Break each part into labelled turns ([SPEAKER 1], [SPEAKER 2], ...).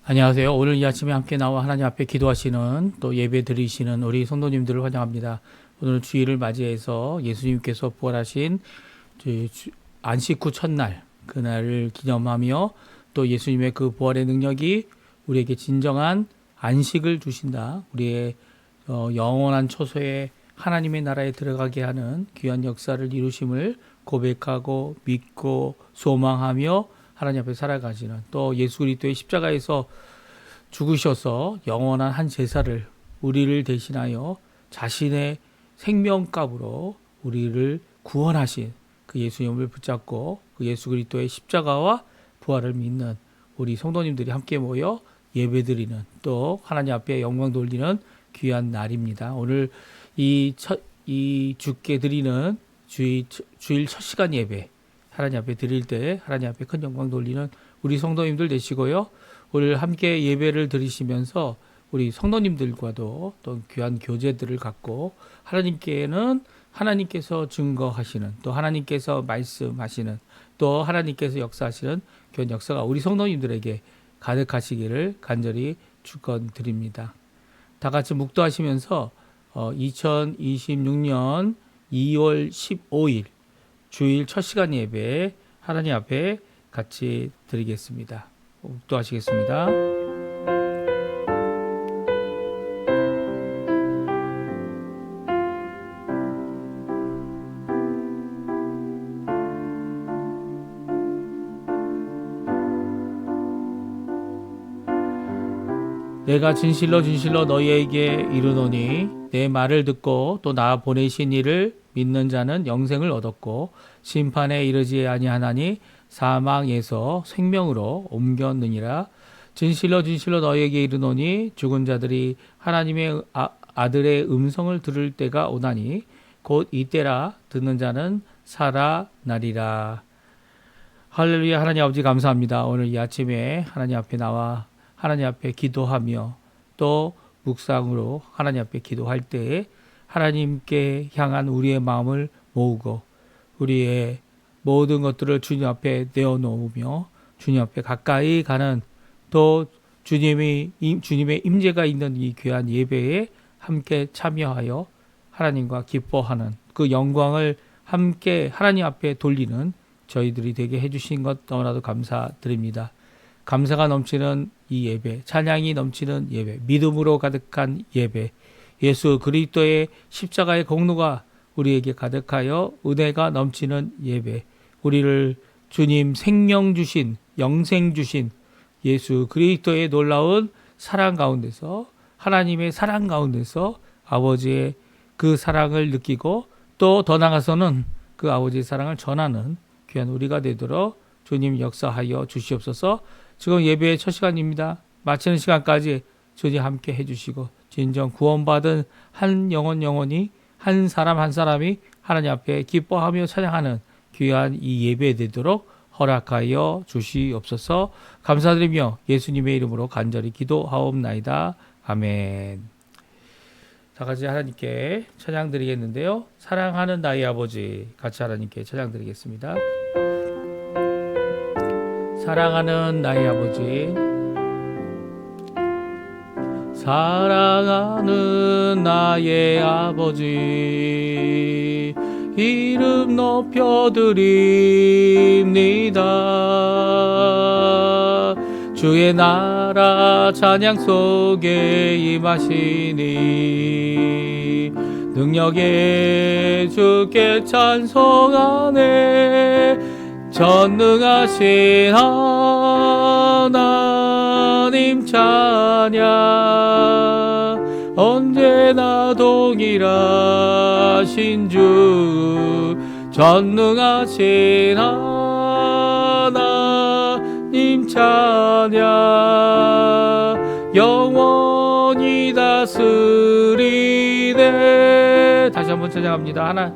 [SPEAKER 1] 안녕하세요. 오늘 이 아침에 함께 나와 하나님 앞에 기도하시는 또 예배 드리시는 우리 성도님들을 환영합니다. 오늘 주일을 맞이해서 예수님께서 부활하신 안식 후 첫날 그날을 기념하며 또 예수님의 그 부활의 능력이 우리에게 진정한 안식을 주신다. 우리의 영원한 초소에 하나님의 나라에 들어가게 하는 귀한 역사를 이루심을 고백하고 믿고 소망하며 하나님 앞에 살아가시는 또 예수 그리스도의 십자가에서 죽으셔서 영원한 한 제사를 우리를 대신하여 자신의 생명값으로 우리를 구원하신 그 예수님을 붙잡고 그 예수 그리스도의 십자가와 부활을 믿는 우리 성도님들이 함께 모여 예배드리는 또 하나님 앞에 영광 돌리는 귀한 날입니다. 오늘 이 주께 드리는 주일 첫 시간 예배 하나님 앞에 드릴 때 하나님 앞에 큰 영광 돌리는 우리 성도님들 되시고요. 오늘 함께 예배를 드리시면서 우리 성도님들과도 또 귀한 교제들을 갖고 하나님께는 하나님께서 증거하시는 또 하나님께서 말씀하시는 또 하나님께서 역사하시는 귀한 역사가 우리 성도님들에게 가득하시기를 간절히 축원드립니다. 다 같이 묵도하시면서 2026년 2월 15일 주일 첫 시간 예배 하나님 앞에 같이 드리겠습니다. 묵도하시겠습니다. 내가 진실로 진실로 너희에게 이르노니 내 말을 듣고 또 나 보내신 이를 믿는 자는 영생을 얻었고 심판에 이르지 아니하나니 사망에서 생명으로 옮겼느니라. 진실로 진실로 너희에게 이르노니 죽은 자들이 하나님의 아들의 음성을 들을 때가 오나니 곧 이때라. 듣는 자는 살아나리라. 할렐루야. 하나님 아버지 감사합니다. 오늘 이 아침에 하나님 앞에 나와 하나님 앞에 기도하며 또 묵상으로 하나님 앞에 기도할 때에 하나님께 향한 우리의 마음을 모으고 우리의 모든 것들을 주님 앞에 내어놓으며 주님 앞에 가까이 가는 또 주님의 임재가 있는 이 귀한 예배에 함께 참여하여 하나님과 기뻐하는 그 영광을 함께 하나님 앞에 돌리는 저희들이 되게 해주신 것 너무나도 감사드립니다. 감사가 넘치는 이 예배, 찬양이 넘치는 예배, 믿음으로 가득한 예배, 예수 그리스도의 십자가의 공로가 우리에게 가득하여 은혜가 넘치는 예배, 우리를 주님 생명 주신, 영생 주신 예수 그리스도의 놀라운 사랑 가운데서 하나님의 사랑 가운데서 아버지의 그 사랑을 느끼고 또 더 나아가서는 그 아버지의 사랑을 전하는 귀한 우리가 되도록 주님 역사하여 주시옵소서. 지금 예배의 첫 시간입니다. 마치는 시간까지 주님 함께 해주시고 진정 구원받은 한 영혼이 한 사람 한 사람이 하나님 앞에 기뻐하며 찬양하는 귀한 이 예배 되도록 허락하여 주시옵소서. 감사드리며 예수님의 이름으로 간절히 기도하옵나이다. 아멘. 다 같이 하나님께 찬양 드리겠는데요. 사랑하는 나의 아버지 같이 하나님께 찬양 드리겠습니다. 사랑하는 나의 아버지, 사랑하는 나의 아버지, 이름 높여드립니다. 주의 나라 찬양 속에 임하시니 능력의 주께 찬송하네. 전능하신 하나님 찬양 언제나 동일하신 주 전능하신 하나님 찬양 영원히 다스리네. 다시 한번 찬양합니다. 하나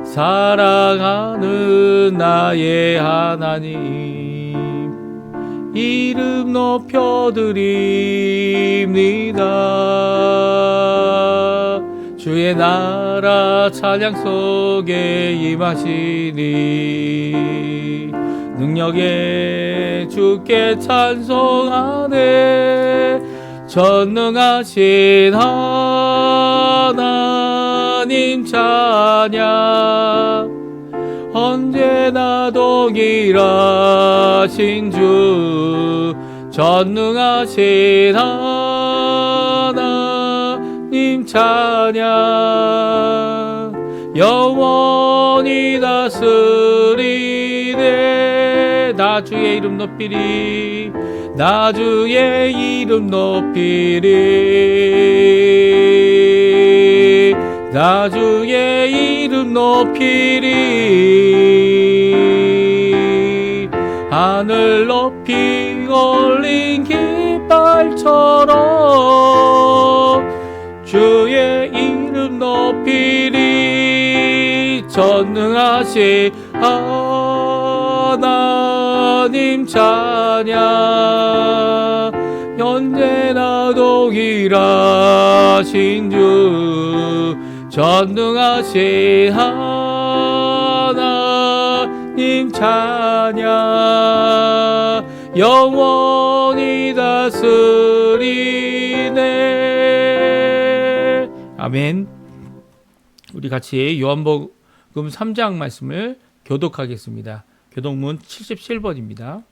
[SPEAKER 1] 사랑하는 나의 하나님 이름 높여드립니다. 주의 주의 나라 찬양 속에 임하시니 능력에 주께 찬송하네. 전능하신 하나님 찬양 언제나 동일하신 주 전능하신 하나님 찬양 영원히 다스리네. 나 주의 이름 높이리 나 주의 이름 높이리 나 주의 이름 높이리 하늘 높이 올린 깃발처럼 주의 이름 높이리 전능하신 하나님 찬양 언제나 동일하신 주 전능하신 하나님 찬양 영원히 다스리네. 아멘. 우리 같이 요한복음 3장 말씀을 교독하겠습니다. 교독문 77번입니다.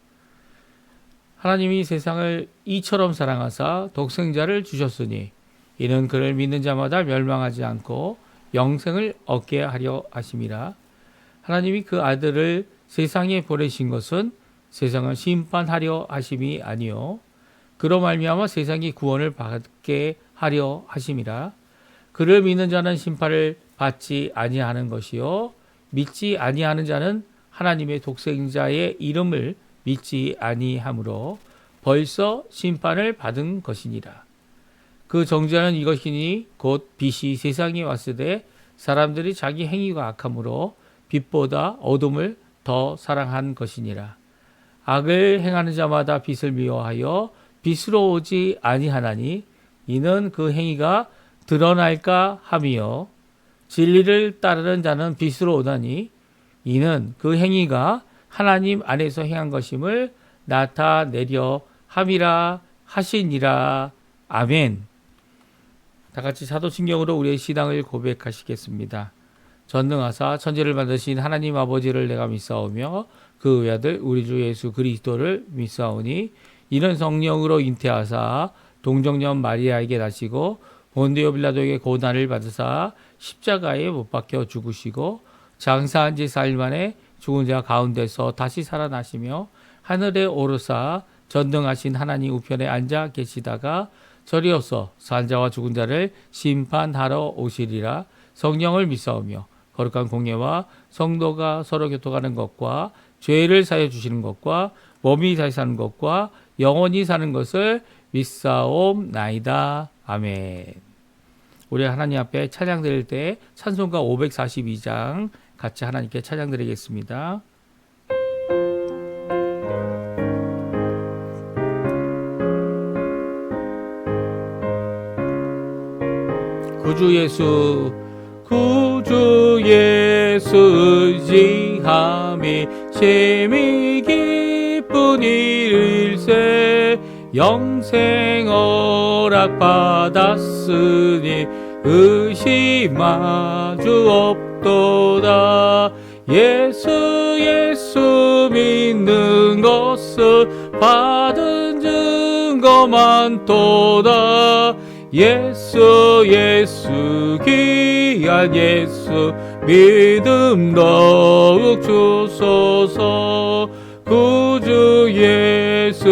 [SPEAKER 1] 하나님이 세상을 이처럼 사랑하사 독생자를 주셨으니 이는 그를 믿는 자마다 멸망하지 않고 영생을 얻게 하려 하심이라. 하나님이 그 아들을 세상에 보내신 것은 세상을 심판하려 하심이 아니요 그로 말미암아 세상이 구원을 받게 하려 하심이라. 그를 믿는 자는 심판을 받지 아니하는 것이요 믿지 아니하는 자는 하나님의 독생자의 이름을 믿지 아니하므로 벌써 심판을 받은 것이니라. 그 정죄는 이것이니 곧 빛이 세상에 왔을 때 사람들이 자기 행위가 악함으로 빛보다 어둠을 더 사랑한 것이니라. 악을 행하는 자마다 빛을 미워하여 빛으로 오지 아니하나니 이는 그 행위가 드러날까 함이요 진리를 따르는 자는 빛으로 오다니 이는 그 행위가 하나님 안에서 행한 것임을 나타내려 함이라 하시니라. 아멘. 다 같이 사도신경으로 우리의 신앙을 고백하시겠습니다. 전능하사 천지를 만드신 하나님 아버지를 내가 믿사오며 그 외아들 우리 주 예수 그리스도를 믿사오니 이는 성령으로 잉태하사 동정녀 마리아에게 나시고 본디오 빌라도에게 고난을 받으사 십자가에 못 박혀 죽으시고 장사한 지 4일 만에 죽은 자 가운데서 다시 살아나시며 하늘에 오르사 전능하신 하나님 우편에 앉아 계시다가 저리어서 산 자와 죽은 자를 심판하러 오시리라. 성령을 믿사오며 거룩한 공예와 성도가 서로 교통하는 것과 죄를 사여 주시는 것과 몸이 다시 사는 것과 영원히 사는 것을 믿사옵나이다. 아멘. 우리 하나님 앞에 찬양 드릴 때 찬송가 542장 같이 하나님께 찬양 드리겠습니다. 구주 예수 지함이 심히 기쁜 일일세 영생 허락 받았으니 의심하주 없도다. 예수 믿는 것은 받은 증거 많도다. 예수 귀한 예수 믿음 더욱 주소서. 구주 예수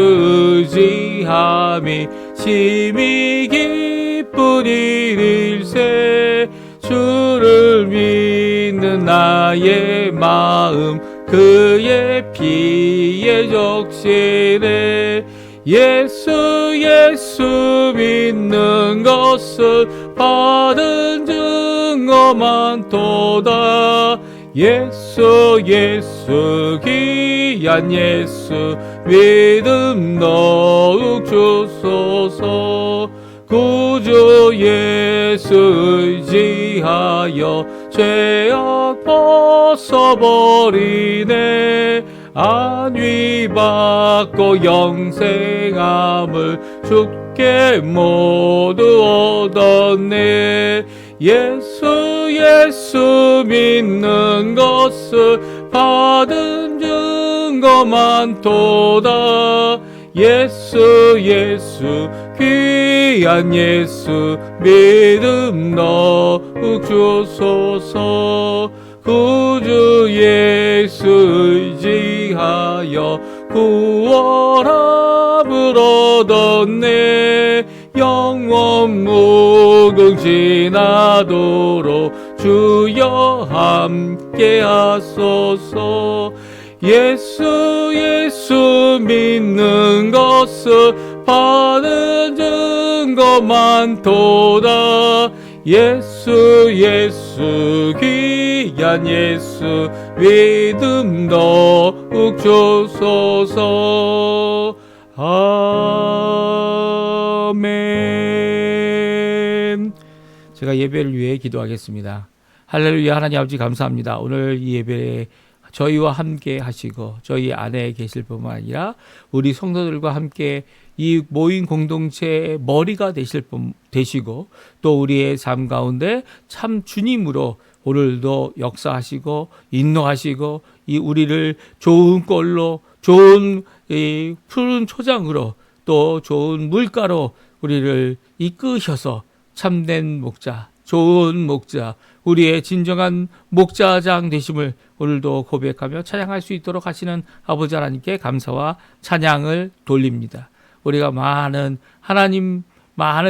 [SPEAKER 1] 의지함이 심히 기쁜 일일세 주를 믿는 나의 마음 그의 피에 적시네. 예수 믿는 것은 받은 증거 많도다. 예수 귀한 예수 믿음 더욱 주소서. 구주 예수 의지하여 죄악 벗어버리네. 안위 받고 영생함을 주께 모두 얻었네. 예수 믿는 것을 받은 증거 많도다. 예수 귀한 예수 믿음 더욱 주소서. 구주 예수 의지하여 구원함을 얻었네. 영원 무궁지나도록 주여 함께 하소서. 예수 믿는 것을 받은 증거 많도다. 예수 귀한 예수 믿음 더욱 주소서. 아멘. 제가 예배를 위해 기도하겠습니다. 할렐루야. 하나님 아버지 감사합니다. 오늘 이 예배에 저희와 함께 하시고 저희 안에 계실 뿐만 아니라 우리 성도들과 함께 이 모인 공동체의 머리가 되시고 또 우리의 삶 가운데 참 주님으로 오늘도 역사하시고 인도하시고 이 우리를 좋은 꼴로 좋은 이 푸른 초장으로 또 좋은 물가로 우리를 이끄셔서 참된 목자, 좋은 목자, 우리의 진정한 목자장 되심을 오늘도 고백하며 찬양할 수 있도록 하시는 아버지 하나님께 감사와 찬양을 돌립니다. 우리가 많은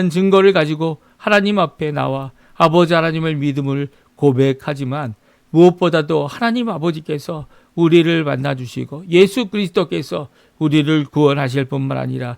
[SPEAKER 1] 증거를 가지고 하나님 앞에 나와 아버지 하나님을 믿음을 고백하지만 무엇보다도 하나님 아버지께서 우리를 만나주시고 예수 그리스도께서 우리를 구원하실 뿐만 아니라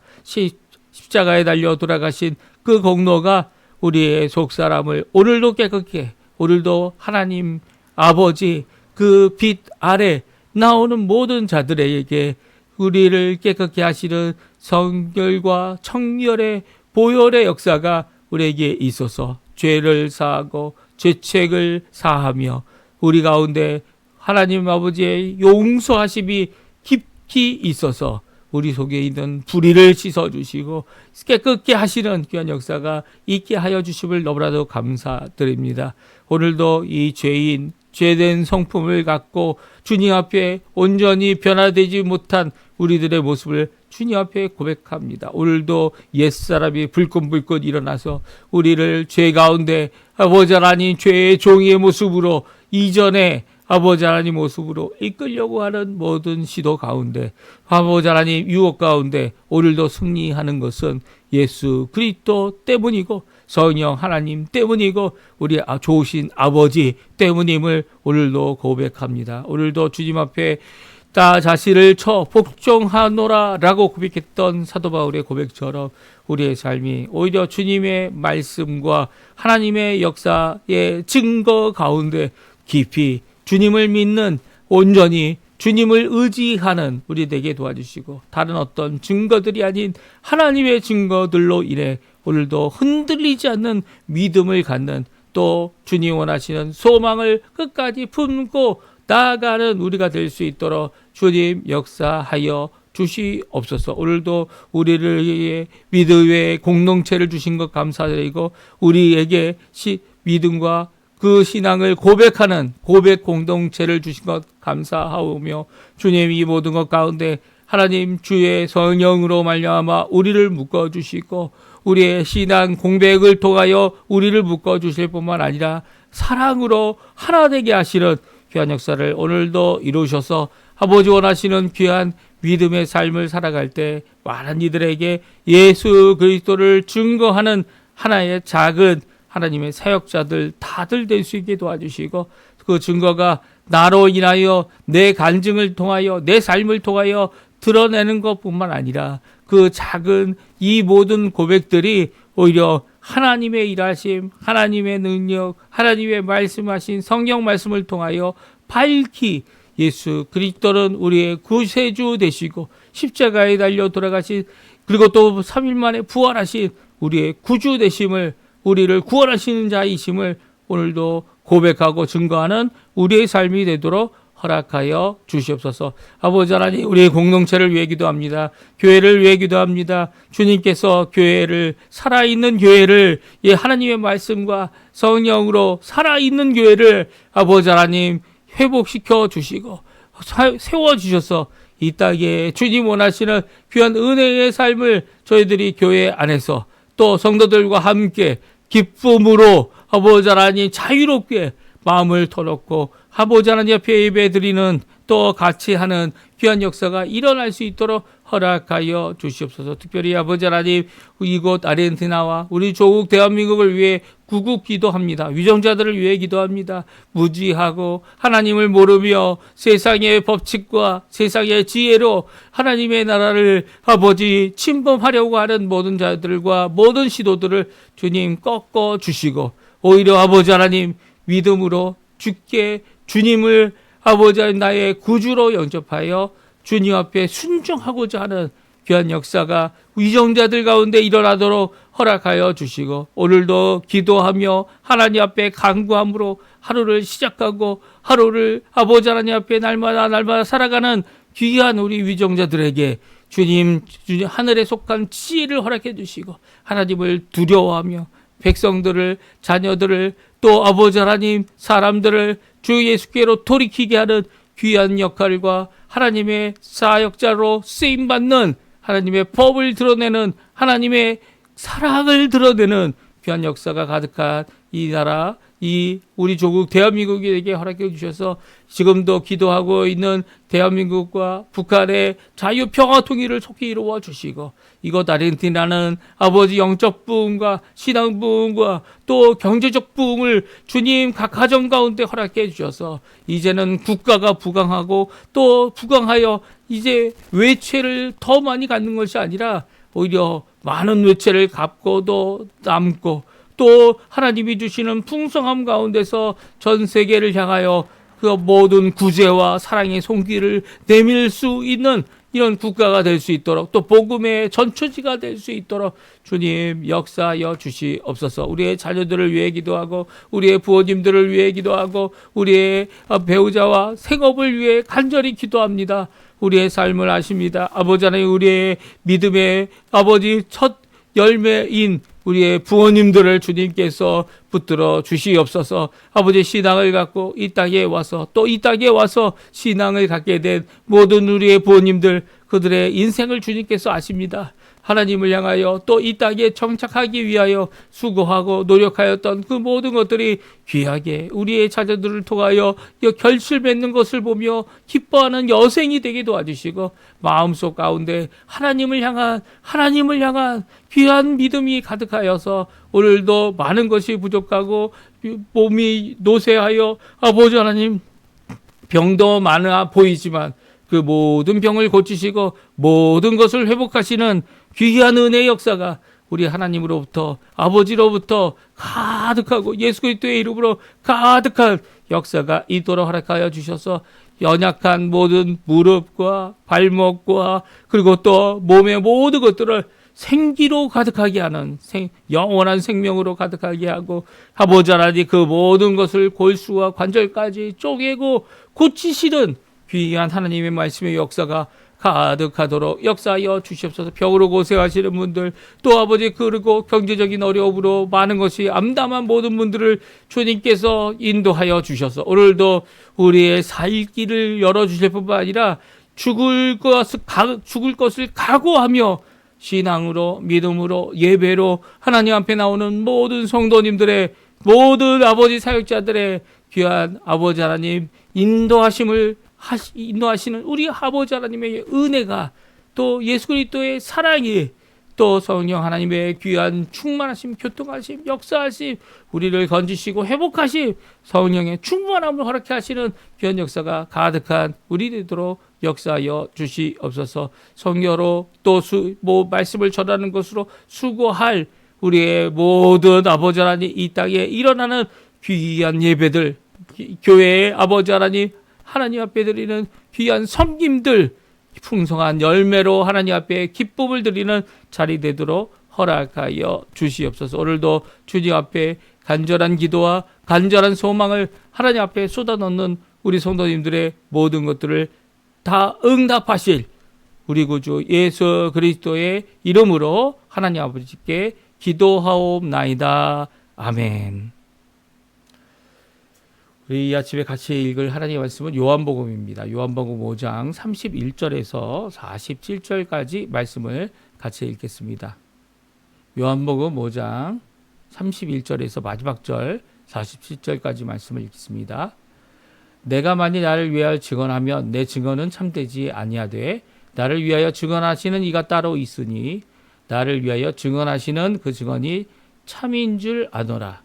[SPEAKER 1] 십자가에 달려 돌아가신 그 공로가 우리의 속사람을 오늘도 깨끗게, 오늘도 하나님 아버지 그 빛 아래 나오는 모든 자들에게 우리를 깨끗게 하시는 성결과 청결의 보혈의 역사가 우리에게 있어서 죄를 사하고 죄책을 사하며 우리 가운데 하나님 아버지의 용서하심이 깊이 있어서 우리 속에 있는 불의를 씻어주시고 깨끗게 하시는 귀한 역사가 있게 하여 주심을 너무나도 감사드립니다. 오늘도 이 죄된 성품을 갖고 주님 앞에 온전히 변화되지 못한 우리들의 모습을 주님 앞에 고백합니다. 오늘도 옛사람이 불끈불끈 일어나서 우리를 죄 가운데 아버지 하나님 죄의 종이의 모습으로 이전에 아버지 하나님 모습으로 이끌려고 하는 모든 시도 가운데 아버지 하나님 유혹 가운데 오늘도 승리하는 것은 예수 그리스도 때문이고 성령 하나님 때문이고 우리 좋으신 아버지 때문임을 오늘도 고백합니다. 오늘도 주님 앞에 나 자신을 쳐 복종하노라 라고 고백했던 사도 바울의 고백처럼 우리의 삶이 오히려 주님의 말씀과 하나님의 역사의 증거 가운데 깊이 주님을 믿는 온전히 주님을 의지하는 우리 되게 도와주시고 다른 어떤 증거들이 아닌 하나님의 증거들로 인해 오늘도 흔들리지 않는 믿음을 갖는 또 주님 원하시는 소망을 끝까지 품고 나아가는 우리가 될 수 있도록 주님 역사하여 주시옵소서. 오늘도 우리를 위해 믿음의 공동체를 주신 것 감사드리고 우리에게 믿음과 그 신앙을 고백하는 고백 공동체를 주신 것 감사하오며 주님 이 모든 것 가운데 하나님 주의 성령으로 말미암아 우리를 묶어주시고 우리의 신앙 공백을 통하여 우리를 묶어주실 뿐만 아니라 사랑으로 하나 되게 하시는 귀한 역사를 오늘도 이루셔서 아버지 원하시는 귀한 믿음의 삶을 살아갈 때 많은 이들에게 예수 그리스도를 증거하는 하나의 작은 하나님의 사역자들 다들 될 수 있게 도와주시고 그 증거가 나로 인하여 내 간증을 통하여 내 삶을 통하여 드러내는 것뿐만 아니라 그 작은 이 모든 고백들이 오히려 하나님의 일하심, 하나님의 능력, 하나님의 말씀하신 성경 말씀을 통하여 밝히 예수 그리스도는 우리의 구세주 되시고 십자가에 달려 돌아가신 그리고 또 3일 만에 부활하신 우리의 구주 되심을, 우리를 구원하시는 자이심을 오늘도 고백하고 증거하는 우리의 삶이 되도록 허락하여 주시옵소서. 아버지 하나님, 우리의 공동체를 위해 기도합니다. 교회를 위해 기도합니다. 주님께서 교회를, 살아있는 교회를, 하나님의 말씀과 성령으로 살아있는 교회를 아버지 하나님 회복시켜 주시고 세워주셔서 이 땅에 주님 원하시는 귀한 은혜의 삶을 저희들이 교회 안에서 또 성도들과 함께 기쁨으로 아버지 하나님 자유롭게 마음을 터놓고 아버지 하나님 앞에 예배드리는 또 같이 하는 귀한 역사가 일어날 수 있도록 허락하여 주시옵소서. 특별히 아버지 하나님, 이곳 아르헨티나와 우리 조국 대한민국을 위해 구국 기도합니다. 위정자들을 위해 기도합니다. 무지하고 하나님을 모르며 세상의 법칙과 세상의 지혜로 하나님의 나라를 아버지 침범하려고 하는 모든 자들과 모든 시도들을 주님 꺾어 주시고, 오히려 아버지 하나님 믿음으로 주께 주님을 아버지 하나님 나의 구주로 영접하여 주님 앞에 순종하고자 하는 귀한 역사가 위정자들 가운데 일어나도록 허락하여 주시고, 오늘도 기도하며 하나님 앞에 간구함으로 하루를 시작하고 하루를 아버지 하나님 앞에 날마다 살아가는 귀한 우리 위정자들에게 주님 하늘에 속한 지혜를 허락해 주시고, 하나님을 두려워하며 백성들을, 자녀들을, 또 아버지 하나님 사람들을 주 예수께로 돌이키게 하는 귀한 역할과 하나님의 사역자로 쓰임받는, 하나님의 법을 드러내는, 하나님의 사랑을 드러내는 귀한 역사가 가득한 이 나라, 이 우리 조국 대한민국에게 허락해 주셔서 지금도 기도하고 있는 대한민국과 북한의 자유 평화 통일을 속히 이루어 주시고, 이곳 아르헨티나는 아버지 영적 부흥과 신앙 부흥과 또 경제적 부흥을 주님 각 가정 가운데 허락해 주셔서 이제는 국가가 부강하고 또 부강하여 이제 외채를 더 많이 갖는 것이 아니라 오히려 많은 외채를 갚고도 남고, 또 하나님이 주시는 풍성함 가운데서 전 세계를 향하여 그 모든 구제와 사랑의 손길을 내밀 수 있는 이런 국가가 될 수 있도록, 또 복음의 전초지가 될 수 있도록 주님 역사하여 주시옵소서. 우리의 자녀들을 위해 기도하고, 우리의 부모님들을 위해 기도하고, 우리의 배우자와 생업을 위해 간절히 기도합니다. 우리의 삶을 아십니다. 아버지 하나님, 우리의 믿음의 아버지 첫 열매인 우리의 부모님들을 주님께서 붙들어 주시옵소서. 아버지 신앙을 갖고 이 땅에 와서, 또 이 땅에 와서 신앙을 갖게 된 모든 우리의 부모님들, 그들의 인생을 주님께서 아십니다. 하나님을 향하여 또 이 땅에 정착하기 위하여 수고하고 노력하였던 그 모든 것들이 귀하게 우리의 자녀들을 통하여 결실 맺는 것을 보며 기뻐하는 여생이 되게 도와주시고, 마음속 가운데 하나님을 향한 귀한 믿음이 가득하여서 오늘도 많은 것이 부족하고 몸이 노쇠하여 아버지 하나님 병도 많아 보이지만 그 모든 병을 고치시고 모든 것을 회복하시는 귀한 은혜의 역사가 우리 하나님으로부터, 아버지로부터 가득하고 예수 그리스도의 이름으로 가득한 역사가 있도록 허락하여 주셔서 연약한 모든 무릎과 발목과 그리고 또 몸의 모든 것들을 생기로 가득하게 하는 영원한 생명으로 가득하게 하고, 아버지 하나님 그 모든 것을 골수와 관절까지 쪼개고 고치시는 귀한 하나님의 말씀의 역사가 가득하도록 역사하여 주시옵소서. 병으로 고생하시는 분들, 또 아버지 그리고 경제적인 어려움으로 많은 것이 암담한 모든 분들을 주님께서 인도하여 주셔서 오늘도 우리의 살 길을 열어주실 뿐만 아니라 죽을 것을 각오하며 신앙으로, 믿음으로, 예배로 하나님 앞에 나오는 모든 성도님들의, 모든 아버지 사역자들의 귀한 아버지 하나님 인도하시는 우리 아버지 하나님의 은혜가, 또 예수 그리스도의 사랑이, 또 성령 하나님의 귀한 충만하심, 교통하심, 역사하심, 우리를 건지시고 회복하심, 성령의 충만함을 허락해 하시는 귀한 역사가 가득한 우리 되도록 역사하여 주시옵소서. 성령으로 또 말씀을 전하는 것으로 수고할 우리의 모든 아버지 하나님, 이 땅에 일어나는 귀한 예배들, 교회의 아버지 하나님 앞에 드리는 귀한 섬김들, 풍성한 열매로 하나님 앞에 기쁨을 드리는 자리 되도록 허락하여 주시옵소서. 오늘도 주님 앞에 간절한 기도와 간절한 소망을 하나님 앞에 쏟아넣는 우리 성도님들의 모든 것들을 다 응답하실 우리 구주 예수 그리스도의 이름으로 하나님 아버지께 기도하옵나이다. 아멘. 우리 이 아침에 같이 읽을 하나님의 말씀은 요한복음입니다. 요한복음 5장 31절에서 47절까지 말씀을 같이 읽겠습니다. 요한복음 5장 31절에서 마지막 절 47절까지 말씀을 읽겠습니다. 내가 만일 나를 위하여 증언하면 내 증언은 참되지 아니하되 나를 위하여 증언하시는 이가 따로 있으니 나를 위하여 증언하시는 그 증언이 참인 줄 아노라.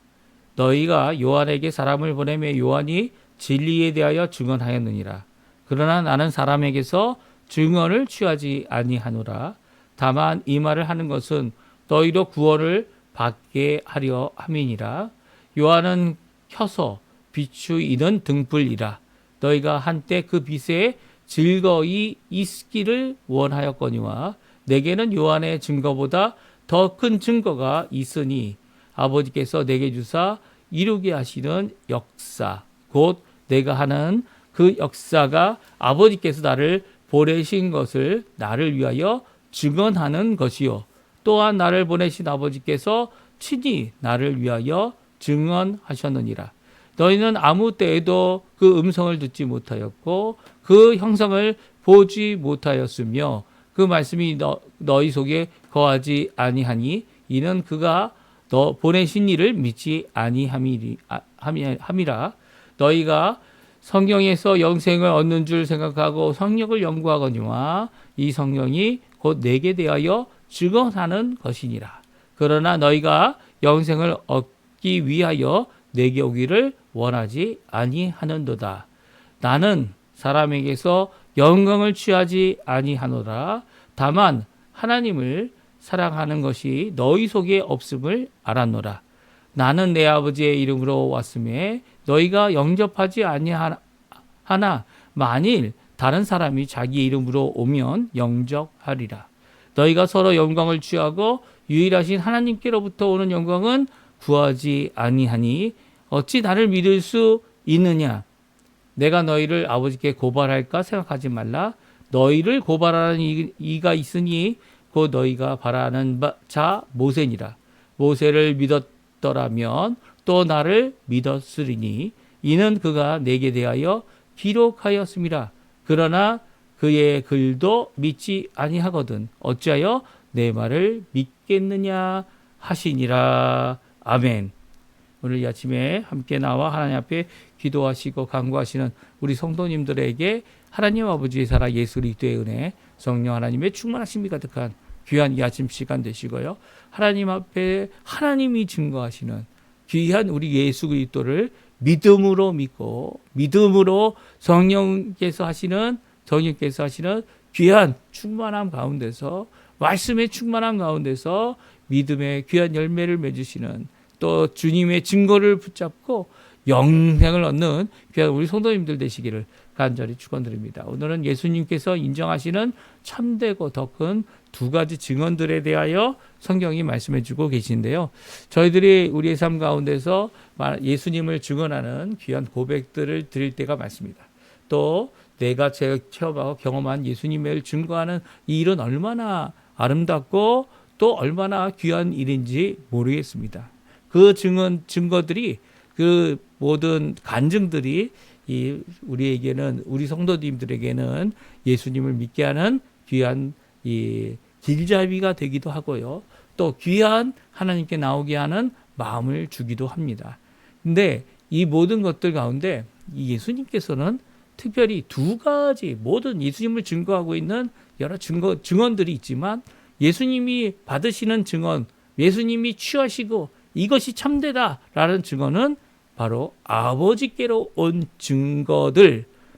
[SPEAKER 1] 너희가 요한에게 사람을 보내매 요한이 진리에 대하여 증언하였느니라. 그러나 나는 사람에게서 증언을 취하지 아니하노라. 다만 이 말을 하는 것은 너희로 구원을 받게 하려 함이니라. 요한은 켜서 비추이는 등불이라. 너희가 한때 그 빛에 즐거이 있기를 원하였거니와 내게는 요한의 증거보다 더 큰 증거가 있으니 아버지께서 내게 주사 이루게 하시는 역사 곧 내가 하는 그 역사가 아버지께서 나를 보내신 것을 나를 위하여 증언하는 것이요 또한 나를 보내신 아버지께서 친히 나를 위하여 증언하셨느니라. 너희는 아무 때에도 그 음성을 듣지 못하였고 그 형상을 보지 못하였으며 그 말씀이 너희 속에 거하지 아니하니 이는 그가 너 보내신 이를 믿지 아니함이라. 너희가 성경에서 영생을 얻는 줄 생각하고 성령을 연구하거니와 이 성령이 곧 내게 대하여 증언하는 것이니라. 그러나 너희가 영생을 얻기 위하여 내게 오기를 원하지 아니하는도다. 나는 사람에게서 영광을 취하지 아니하노라. 다만 하나님을 사랑하는 것이 너희 속에 없음을 알았노라. 나는 내 아버지의 이름으로 왔음에 너희가 영접하지 아니하나 만일 다른 사람이 자기 이름으로 오면 영접하리라. 너희가 서로 영광을 취하고 유일하신 하나님께로부터 오는 영광은 구하지 아니하니 어찌 나를 믿을 수 있느냐? 내가 너희를 아버지께 고발할까 생각하지 말라. 너희를 고발하는 이가 있으니 곧 너희가 바라는 자 모세니라. 모세를 믿었더라면 또 나를 믿었으리니 이는 그가 내게 대하여 기록하였음이라. 그러나 그의 글도 믿지 아니하거든 어찌하여 내 말을 믿겠느냐 하시니라. 아멘. 오늘 이 아침에 함께 나와 하나님 앞에 기도하시고 간구하시는 우리 성도님들에게 하나님 아버지의 사랑 예수 그리스도의 은혜 성령 하나님의 충만하심이 가득한 귀한 이 아침 시간 되시고요. 하나님 앞에 하나님이 증거하시는 귀한 우리 예수 그리스도를 믿음으로 믿고 믿음으로 성령께서 하시는 귀한 충만함 가운데서 말씀의 충만함 가운데서 믿음의 귀한 열매를 맺으시는 또 주님의 증거를 붙잡고 영생을 얻는 귀한 우리 성도님들 되시기를 간절히 축원드립니다. 오늘은 예수님께서 인정하시는 참되고 더 큰 두 가지 증언들에 대하여 성경이 말씀해 주고 계신데요. 저희들이 우리의 삶 가운데서 예수님을 증언하는 귀한 고백들을 드릴 때가 많습니다. 또 내가 체험하고 경험한 예수님을 증거하는 이 일은 얼마나 아름답고 또 얼마나 귀한 일인지 모르겠습니다. 그 증거들이 그 모든 간증들이 우리에게는 우리 성도님들에게는 예수님을 믿게 하는 귀한 이 길잡이가 되기도 하고요. 또 귀한 하나님께 나오게 하는 마음을 주기도 합니다. 근데 이 모든 것들 가운데 이 예수님께서는 특별히 두 가지 모든 예수님을 증거하고 있는 여러 증언들이 있지만 예수님이 받으시는 증언, 예수님이 취하시고 이것이 참되다라는 증언은 바로 아버지께로 온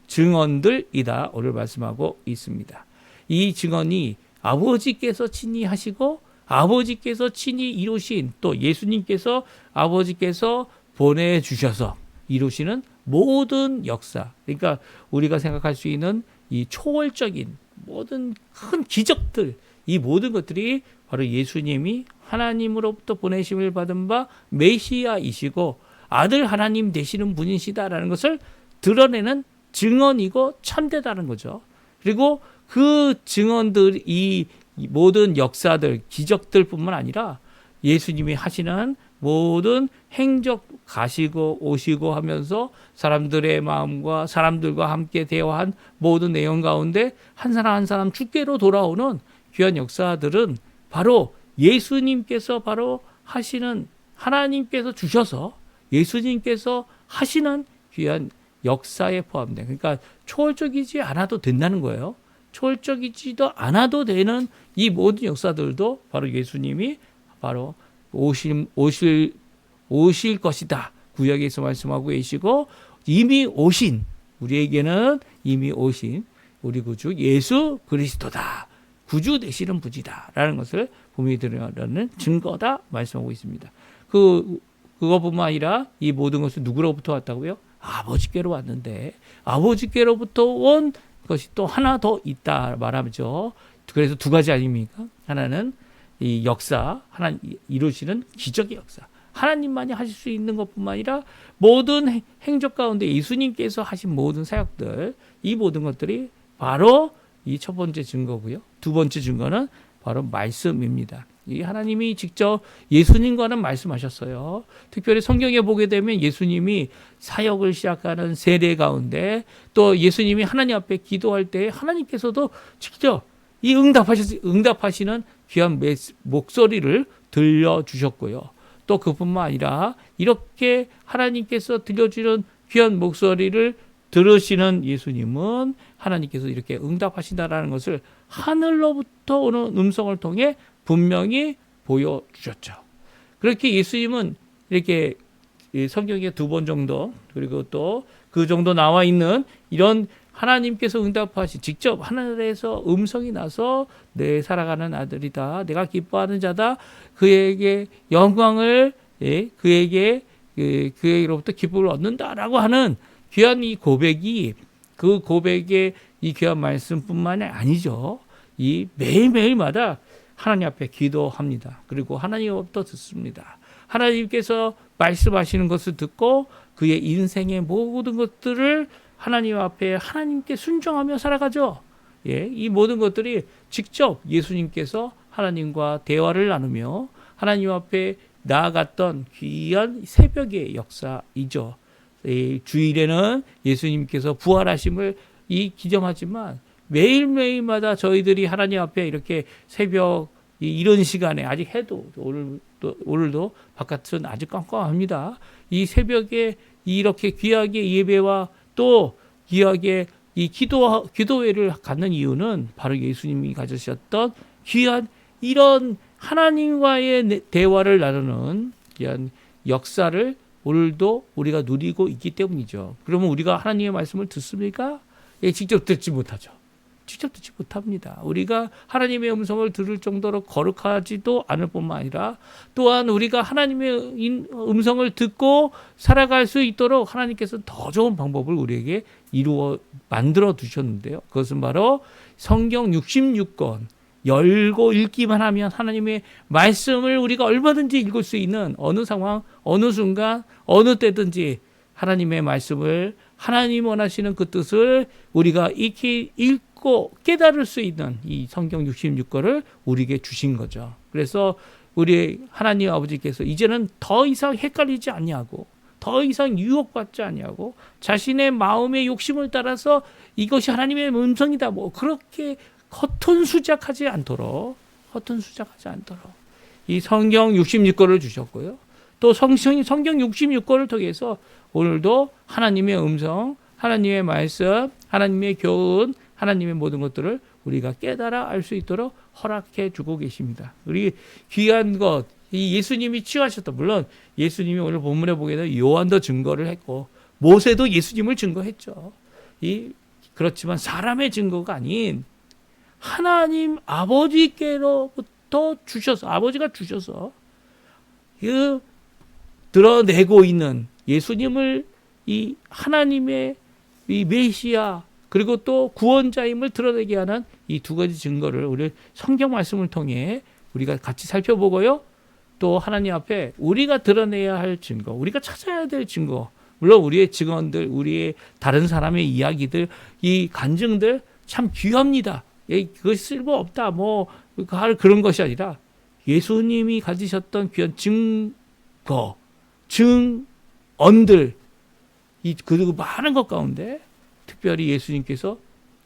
[SPEAKER 1] 증언들이다. 오늘 말씀하고 있습니다. 이 증언이 아버지께서 친히 하시고 아버지께서 친히 이루신 또 예수님께서 아버지께서 보내주셔서 이루시는 모든 역사. 그러니까 우리가 생각할 수 있는 이 초월적인 모든 큰 기적들 이 모든 것들이 바로 예수님이 하나님으로부터 보내심을 받은 바 메시아이시고 아들 하나님 되시는 분이시다라는 것을 드러내는 증언이고 참되다는 거죠. 그리고 그 증언들, 이 모든 역사들, 기적들뿐만 아니라 예수님이 하시는 모든 행적 가시고 오시고 하면서 사람들의 마음과 사람들과 함께 대화한 모든 내용 가운데 한 사람 한 사람 주께로 돌아오는 귀한 역사들은 바로 예수님께서 바로 하시는, 하나님께서 주셔서 예수님께서 하시는 귀한 역사에 포함된, 그러니까 초월적이지 않아도 된다는 거예요. 초월적이지도 않아도 되는 이 모든 역사들도 바로 예수님이 바로 오실 것이다. 구약에서 말씀하고 계시고 이미 오신, 우리에게는 이미 오신 우리 구주 예수 그리스도다. 구주 되시는 분이다. 라는 것을 분명히 드러내는 증거다. 말씀하고 있습니다. 그것뿐만 아니라 이 모든 것은 누구로부터 왔다고요? 아버지께로 왔는데 아버지께로부터 온 것이 또 하나 더 있다 말하죠. 그래서 두 가지 아닙니까? 하나는 이 역사, 하나님 이루시는 기적의 역사. 하나님만이 하실 수 있는 것뿐만 아니라 모든 행적 가운데 예수님께서 하신 모든 사역들, 이 모든 것들이 바로 이 첫 번째 증거고요. 두 번째 증거는 바로 말씀입니다. 이 하나님이 직접 예수님과는 말씀하셨어요. 특별히 성경에 보게 되면 예수님이 사역을 시작하는 세례 가운데 또 예수님이 하나님 앞에 기도할 때 하나님께서도 직접 이 응답하시는 귀한 목소리를 들려주셨고요. 또 그뿐만 아니라 이렇게 하나님께서 들려주는 귀한 목소리를 들으시는 예수님은 하나님께서 이렇게 응답하신다라는 것을 하늘로부터 오는 음성을 통해 분명히 보여주셨죠. 그렇게 예수님은 이렇게 성경에 두 번 정도, 그리고 또 그 정도 나와 있는 이런 하나님께서 응답하신, 직접 하늘에서 음성이 나서 내 살아가는 아들이다, 내가 기뻐하는 자다, 그에게 영광을, 그에게로부터 기쁨을 얻는다라고 하는 귀한 이 고백이, 그 고백의 이 귀한 말씀뿐만이 아니죠. 이 매일매일마다 하나님 앞에 기도합니다. 그리고 하나님으로부터 듣습니다. 하나님께서 말씀하시는 것을 듣고 그의 인생의 모든 것들을 하나님 앞에 하나님께 순종하며 살아가죠. 이 모든 것들이 직접 예수님께서 하나님과 대화를 나누며 하나님 앞에 나아갔던 귀한 새벽의 역사이죠. 주일에는 예수님께서 부활하심을 기점하지만 매일매일마다 저희들이 하나님 앞에 이렇게 새벽 이런 시간에, 아직 해도 오늘도 바깥은 아직 깜깜합니다. 이 새벽에 이렇게 귀하게 예배와 또 귀하게 이 기도회를 갖는 이유는 바로 예수님이 가지셨던 귀한 이런 하나님과의 대화를 나누는 귀한 역사를 오늘도 우리가 누리고 있기 때문이죠. 그러면 우리가 하나님의 말씀을 듣습니까? 직접 듣지 못하죠. 직접 듣지 못합니다. 우리가 하나님의 음성을 들을 정도로 거룩하지도 않을 뿐만 아니라 또한 우리가 하나님의 음성을 듣고 살아갈 수 있도록 하나님께서 더 좋은 방법을 우리에게 만들어 두셨는데요. 그것은 바로 성경 66권 열고 읽기만 하면 하나님의 말씀을 우리가 얼마든지 읽을 수 있는, 어느 상황, 어느 순간, 어느 때든지 하나님의 말씀을, 하나님 원하시는 그 뜻을 우리가 읽고 깨달을 수 있는 이 성경 66권을 우리에게 주신 거죠. 그래서 우리 하나님 아버지께서 이제는 더 이상 헷갈리지 아니하고 더 이상 유혹받지 아니하고 자신의 마음의 욕심을 따라서 이것이 하나님의 음성이다, 그렇게 허튼수작하지 않도록 이 성경 66권을 주셨고요. 또 성경 66권을 통해서 오늘도 하나님의 음성, 하나님의 말씀, 하나님의 교훈, 하나님의 모든 것들을 우리가 깨달아 알 수 있도록 허락해 주고 계십니다. 우리 귀한 것, 이 예수님이 취하셨던, 물론 예수님이 오늘 본문에 보게 되면 요한도 증거를 했고 모세도 예수님을 증거했죠. 그렇지만 사람의 증거가 아닌 하나님 아버지께로부터 아버지가 주셔서 드러내고 있는 예수님을, 이 하나님의 이 메시아 그리고 또 구원자임을 드러내게 하는 이 두 가지 증거를 우리 성경 말씀을 통해 우리가 같이 살펴보고요. 또 하나님 앞에 우리가 드러내야 할 증거, 우리가 찾아야 될 증거, 물론 우리의 증언들, 우리의 다른 사람의 이야기들, 이 간증들 참 귀합니다. 그것이 쓸모없다, 그런 것이 아니라 예수님이 가지셨던 귀한 증거, 증언들, 그 많은 것 가운데 특별히 예수님께서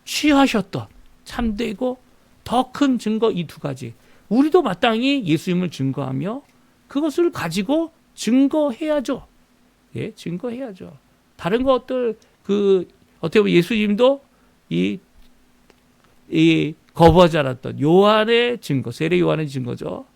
[SPEAKER 1] 취하셨던 참되고 더 큰 증거 이 두 가지. 우리도 마땅히 예수님을 증거하며 그것을 가지고 증거해야죠. 예, 증거해야죠. 다른 것들, 어떻게 보면 예수님도 이 거부하지 않았던 요한의 증거, 세례 요한의 증거죠.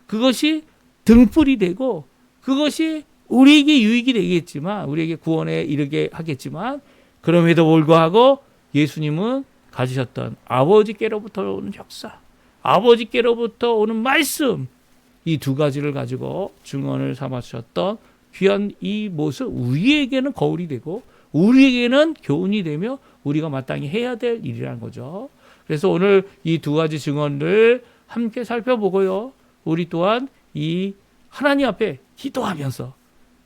[SPEAKER 1] 그것이 등불이 되고 그것이 우리에게 유익이 되겠지만, 우리에게 구원에 이르게 하겠지만, 그럼에도 불구하고 예수님은 가지셨던 아버지께로부터 오는 역사, 아버지께로부터 오는 말씀, 이 두 가지를 가지고 증언을 삼으셨던 귀한 이 모습, 우리에게는 거울이 되고 우리에게는 교훈이 되며 우리가 마땅히 해야 될 일이라는 거죠. 그래서 오늘 이 두 가지 증언을 함께 살펴보고요. 우리 또한 이 하나님 앞에 기도하면서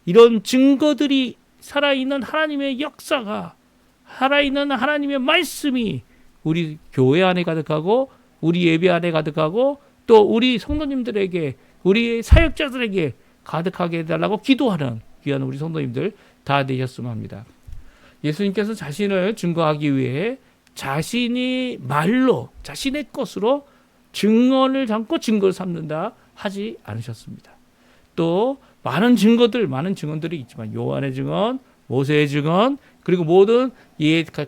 [SPEAKER 1] 이런 증거들이 살아있는 하나님의 역사가, 살아있는 하나님의 말씀이 우리 교회 안에 가득하고 우리 예배 안에 가득하고 또 우리 성도님들에게, 우리 사역자들에게 가득하게 해달라고 기도하는 귀한 우리 성도님들 다 되셨으면 합니다. 예수님께서 자신을 증거하기 위해 자신이 말로, 자신의 것으로 증언을 삼고 증거를 삼는다 하지 않으셨습니다. 또 많은 증언들이 있지만 요한의 증언, 모세의 증언, 그리고 모든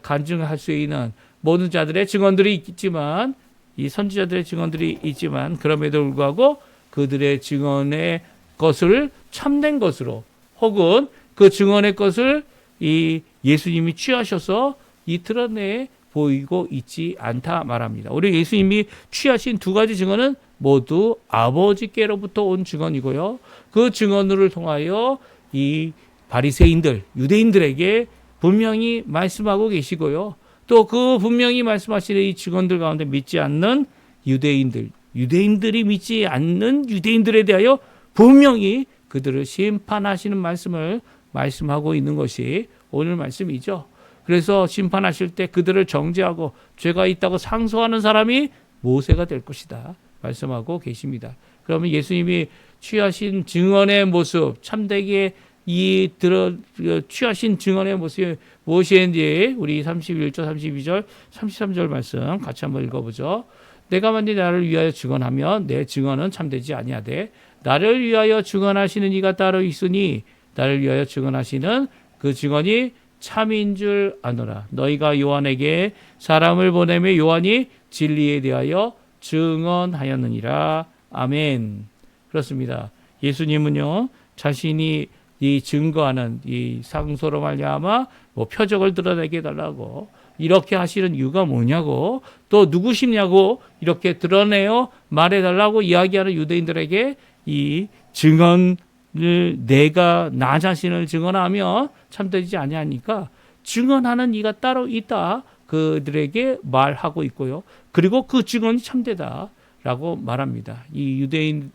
[SPEAKER 1] 간증할 수 있는 모든 자들의 증언들이 있지만, 이 선지자들의 증언들이 있지만, 그럼에도 불구하고 그들의 증언의 것을 참된 것으로, 혹은 그 증언의 것을 이 예수님이 취하셔서 이 드러내 보이고 있지 않다 말합니다. 우리 예수님이 취하신 두 가지 증언은 모두 아버지께로부터 온 증언이고요. 그 증언을 통하여 이 바리새인들, 유대인들에게 분명히 말씀하고 계시고요. 또 그 분명히 말씀하시는 이 증언들 가운데 믿지 않는 유대인들이 믿지 않는 유대인들에 대하여 분명히 그들을 심판하시는 말씀을 말씀하고 있는 것이 오늘 말씀이죠. 그래서 심판하실 때 그들을 정죄하고 죄가 있다고 상소하는 사람이 모세가 될 것이다 말씀하고 계십니다. 그러면 예수님이 취하신 증언의 모습, 참되게 취하신 증언의 모습이 무엇인지 우리 31절, 32절, 33절 말씀 같이 한번 읽어보죠. 내가 만일 나를 위하여 증언하면 내 증언은 참되지 아니하되 나를 위하여 증언하시는 이가 따로 있으니 나를 위하여 증언하시는 그 증언이 참인 줄 아노라. 너희가 요한에게 사람을 보내며 요한이 진리에 대하여 증언하였느니라. 아멘. 그렇습니다. 예수님은요, 자신이 이 증거하는 이 상소로 말미암아 표적을 드러내게 해달라고 이렇게 하시는 이유가 뭐냐고, 또 누구시냐고 이렇게 드러내어 말해달라고 이야기하는 유대인들에게 이 증언을, 내가 나 자신을 증언하며 참되지 아니하니까 증언하는 이가 따로 있다 그들에게 말하고 있고요. 그리고 그 증언이 참되다라고 말합니다. 이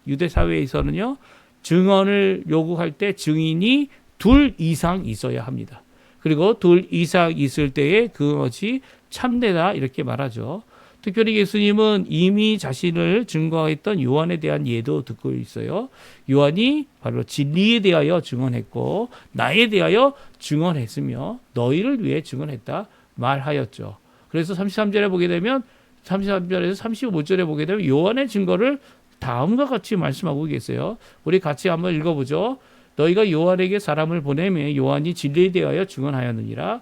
[SPEAKER 1] 유대 사회에서는요, 증언을 요구할 때 증인이 2 이상 있어야 합니다. 그리고 2 이상 있을 때에 그것이 참되다 이렇게 말하죠. 특별히 예수님은 이미 자신을 증거했던 요한에 대한 예도 듣고 있어요. 요한이 바로 진리에 대하여 증언했고 나에 대하여 증언했으며 너희를 위해 증언했다 말하였죠. 그래서 33절에 보게 되면 33절에서 35절에 보게 되면 요한의 증거를 다음과 같이 말씀하고 계세요. 우리 같이 한번 읽어보죠. 너희가 요한에게 사람을 보내매 요한이 진리에 대하여 증언하였느니라.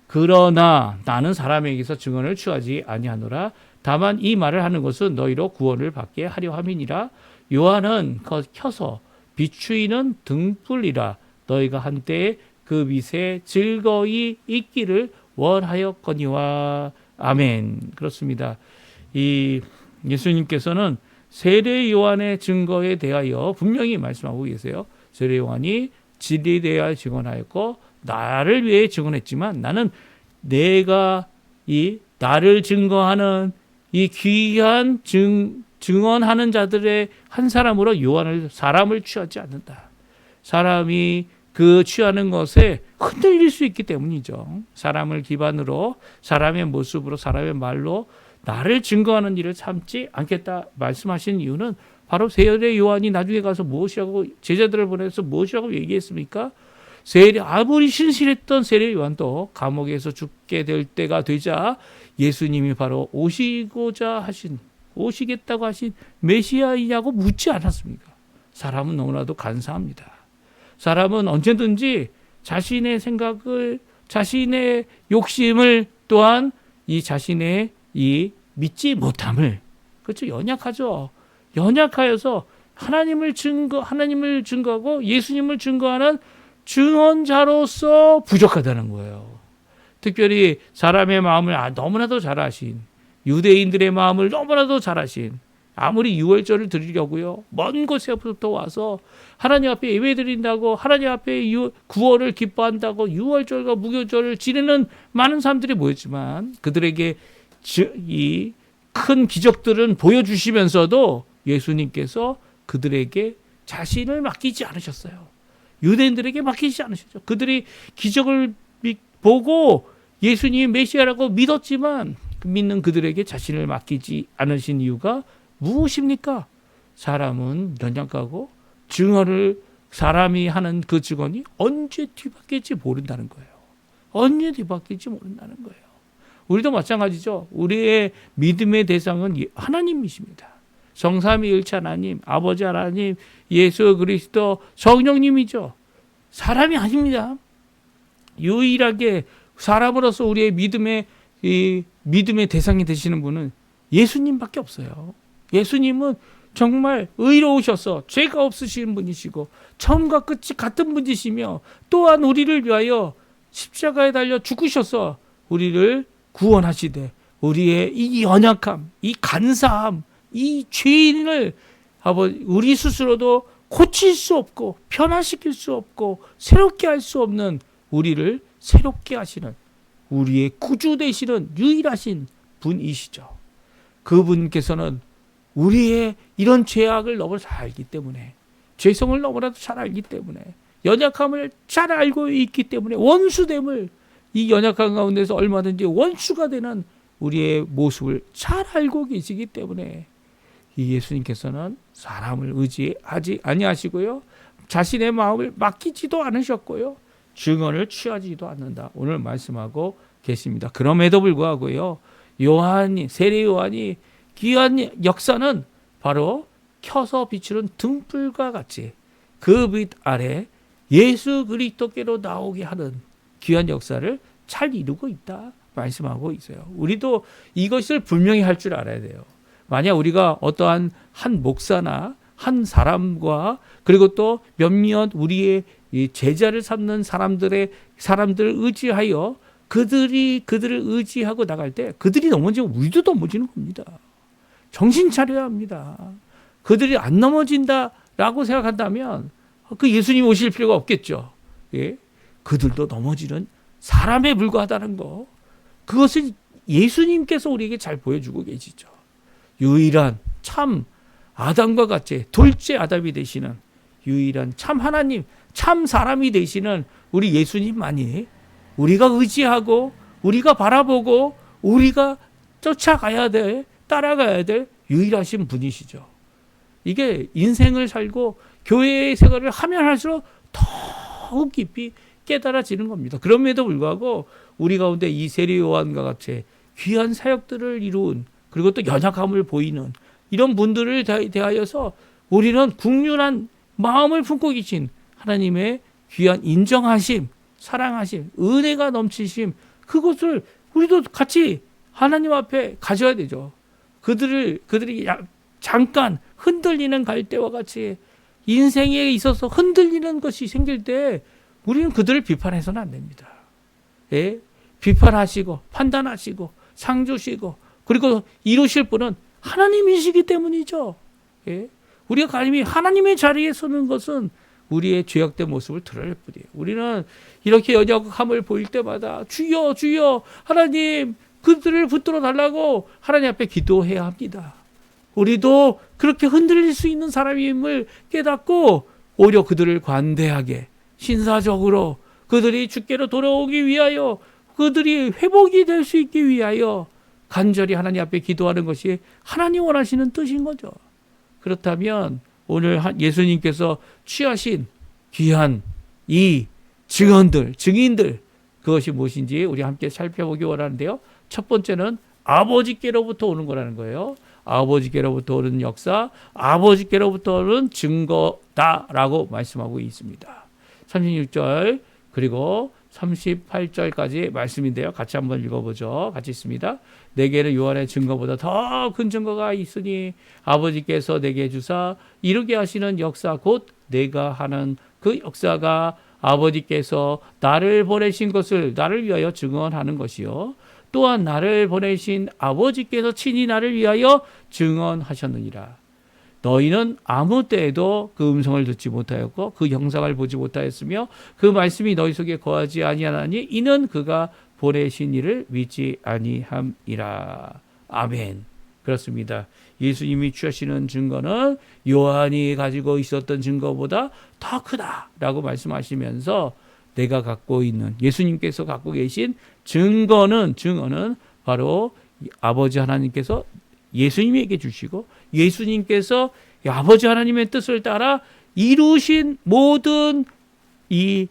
[SPEAKER 1] 그러나 나는 사람에게서 증언을 취하지 아니하노라. 다만 이 말을 하는 것은 너희로 구원을 받게 하려 함이니라. 요한은 켜서 비추이는 등불이라. 너희가 한때 그 빛에 즐거이 있기를 원하였거니와. 아멘. 그렇습니다. 이 예수님께서는 세례 요한의 증거에 대하여 분명히 말씀하고 계세요. 세례 요한이 진리에 대하여 증언하였고 나를 위해 증언했지만 나는 내가 이 나를 증거하는 이 귀한 증언하는 자들의 한 사람으로 사람을 취하지 않는다. 사람이 그 취하는 것에 흔들릴 수 있기 때문이죠. 사람을 기반으로, 사람의 모습으로, 사람의 말로 나를 증거하는 일을 참지 않겠다 말씀하신 이유는 바로 세례 요한이 나중에 가서 무엇이라고, 제자들을 보내서 무엇이라고 얘기했습니까? 아무리 신실했던 세례 요한도 감옥에서 죽게 될 때가 되자 예수님이 바로 오시겠다고 하신 메시아이냐고 묻지 않았습니까? 사람은 너무나도 간사합니다. 사람은 언제든지 자신의 생각을, 자신의 욕심을, 또한 이 자신의 이 믿지 못함을, 그렇죠, 연약하죠. 연약하여서 하나님을 증거하고 예수님을 증거하는 증언자로서 부족하다는 거예요. 특별히 사람의 마음을 너무나도 잘 아신, 유대인들의 마음을 너무나도 잘 아신, 아무리 유월절을 드리려고요, 먼 곳에부터 와서 하나님 앞에 예배드린다고, 하나님 앞에 구원을 기뻐한다고 유월절과 무교절을 지내는 많은 사람들이 모였지만, 그들에게 이 큰 기적들은 보여주시면서도 예수님께서 그들에게 자신을 맡기지 않으셨어요. 유대인들에게 맡기지 않으셨죠. 그들이 기적을 보고 예수님이 메시아라고 믿었지만 믿는 그들에게 자신을 맡기지 않으신 이유가 무엇입니까? 사람은 연약하고 증언을, 사람이 하는 그 증언이 언제 뒤바뀔지 모른다는 거예요. 언제 뒤바뀔지 모른다는 거예요. 우리도 마찬가지죠. 우리의 믿음의 대상은 하나님이십니다. 성삼위일체 하나님, 아버지 하나님, 예수 그리스도, 성령님이죠. 사람이 아닙니다. 유일하게 사람으로서 우리의 믿음의 대상이 되시는 분은 예수님밖에 없어요. 예수님은 정말 의로우셔서 죄가 없으신 분이시고 처음과 끝이 같은 분이시며, 또한 우리를 위하여 십자가에 달려 죽으셔서 우리를 구원하시되, 우리의 이 연약함, 이 간사함, 이 죄인을 우리 스스로도 고칠 수 없고 변화시킬 수 없고 새롭게 할 수 없는 우리를 새롭게 하시는, 우리의 구주 되시는 유일하신 분이시죠. 그분께서는 우리의 이런 죄악을 너무 잘 알기 때문에, 죄성을 너무나도 잘 알기 때문에, 연약함을 잘 알고 있기 때문에, 원수됨을, 이 연약한 가운데서 얼마든지 원수가 되는 우리의 모습을 잘 알고 계시기 때문에 이 예수님께서는 사람을 의지하지 아니하시고요, 자신의 마음을 맡기지도 않으셨고요, 증언을 취하지도 않는다, 오늘 말씀하고 계십니다. 그럼에도 불구하고요, 세례 요한이 귀한 역사는 바로 켜서 비추는 등불과 같이 그 빛 아래 예수 그리스도께로 나오게 하는 귀한 역사를 잘 이루고 있다 말씀하고 있어요. 우리도 이것을 분명히 할 줄 알아야 돼요. 만약 우리가 어떠한 한 목사나 한 사람과, 그리고 또 몇몇 우리의 제자를 삼는 사람들 의지하여 그들을 의지하고 나갈 때 그들이 넘어지면 우리도 넘어지는 겁니다. 정신 차려야 합니다. 그들이 안 넘어진다라고 생각한다면 그 예수님 오실 필요가 없겠죠. 예? 그들도 넘어지는 사람에 불과하다는 거, 그것을 예수님께서 우리에게 잘 보여주고 계시죠. 유일한 참 아담과 같이 둘째 아담이 되시는 유일한 참 하나님, 참 사람이 되시는 우리 예수님만이 우리가 의지하고, 우리가 바라보고, 우리가 쫓아가야 될, 따라가야 될 유일하신 분이시죠. 이게 인생을 살고 교회의 생활을 하면 할수록 더욱 깊이 깨달아지는 겁니다. 그럼에도 불구하고 우리 가운데 이 세례 요한과 같이 귀한 사역들을 이룬, 그리고 또 연약함을 보이는 이런 분들을 대하여서 우리는 국률한 마음을 품고 계신 하나님의 귀한 인정하심, 사랑하심, 은혜가 넘치심, 그것을 우리도 같이 하나님 앞에 가져야 되죠. 그들이 잠깐 흔들리는 갈대와 같이 인생에 있어서 흔들리는 것이 생길 때 우리는 그들을 비판해서는 안 됩니다. 예? 비판하시고 판단하시고 상 주시고 그리고 이루실 분은 하나님이시기 때문이죠. 예? 우리가 감히 하나님의 자리에 서는 것은 우리의 죄악된 모습을 드러낼 뿐이에요. 우리는 이렇게 연약함을 보일 때마다 주여 주여 하나님 그들을 붙들어 달라고 하나님 앞에 기도해야 합니다. 우리도 그렇게 흔들릴 수 있는 사람임을 깨닫고 오히려 그들을 관대하게 신사적으로 그들이 주께로 돌아오기 위하여 그들이 회복이 될 수 있기 위하여 간절히 하나님 앞에 기도하는 것이 하나님 원하시는 뜻인 거죠. 그렇다면 오늘 예수님께서 취하신 귀한 이 증언들, 증인들 그것이 무엇인지 우리 함께 살펴보기 원하는데요. 첫 번째는 아버지께로부터 오는 거라는 거예요. 아버지께로부터 오는 역사, 아버지께로부터 오는 증거다라고 말씀하고 있습니다. 36절 그리고 38절까지 말씀인데요. 같이 한번 읽어보죠. 같이 있습니다. 내게는 요한의 증거보다 더 큰 증거가 있으니 아버지께서 내게 주사 이루게 하시는 역사 곧 내가 하는 그 역사가 아버지께서 나를 보내신 것을 나를 위하여 증언하는 것이요. 또한 나를 보내신 아버지께서 친히 나를 위하여 증언하셨느니라. 너희는 아무 때에도 그 음성을 듣지 못하였고 그 형상을 보지 못하였으며 그 말씀이 너희 속에 거하지 아니하나니 이는 그가 보내신 이를 믿지 아니함이라. 아멘. 그렇습니다. 예수님이 취하시는 증거는 요한이 가지고 있었던 증거보다 더 크다라고 말씀하시면서 내가 갖고 있는 예수님께서 갖고 계신 증거는 바로 아버지 하나님께서 예수님에게 주시고 예수님께서 아버지 하나님의 뜻을 따라 이루신 모든 이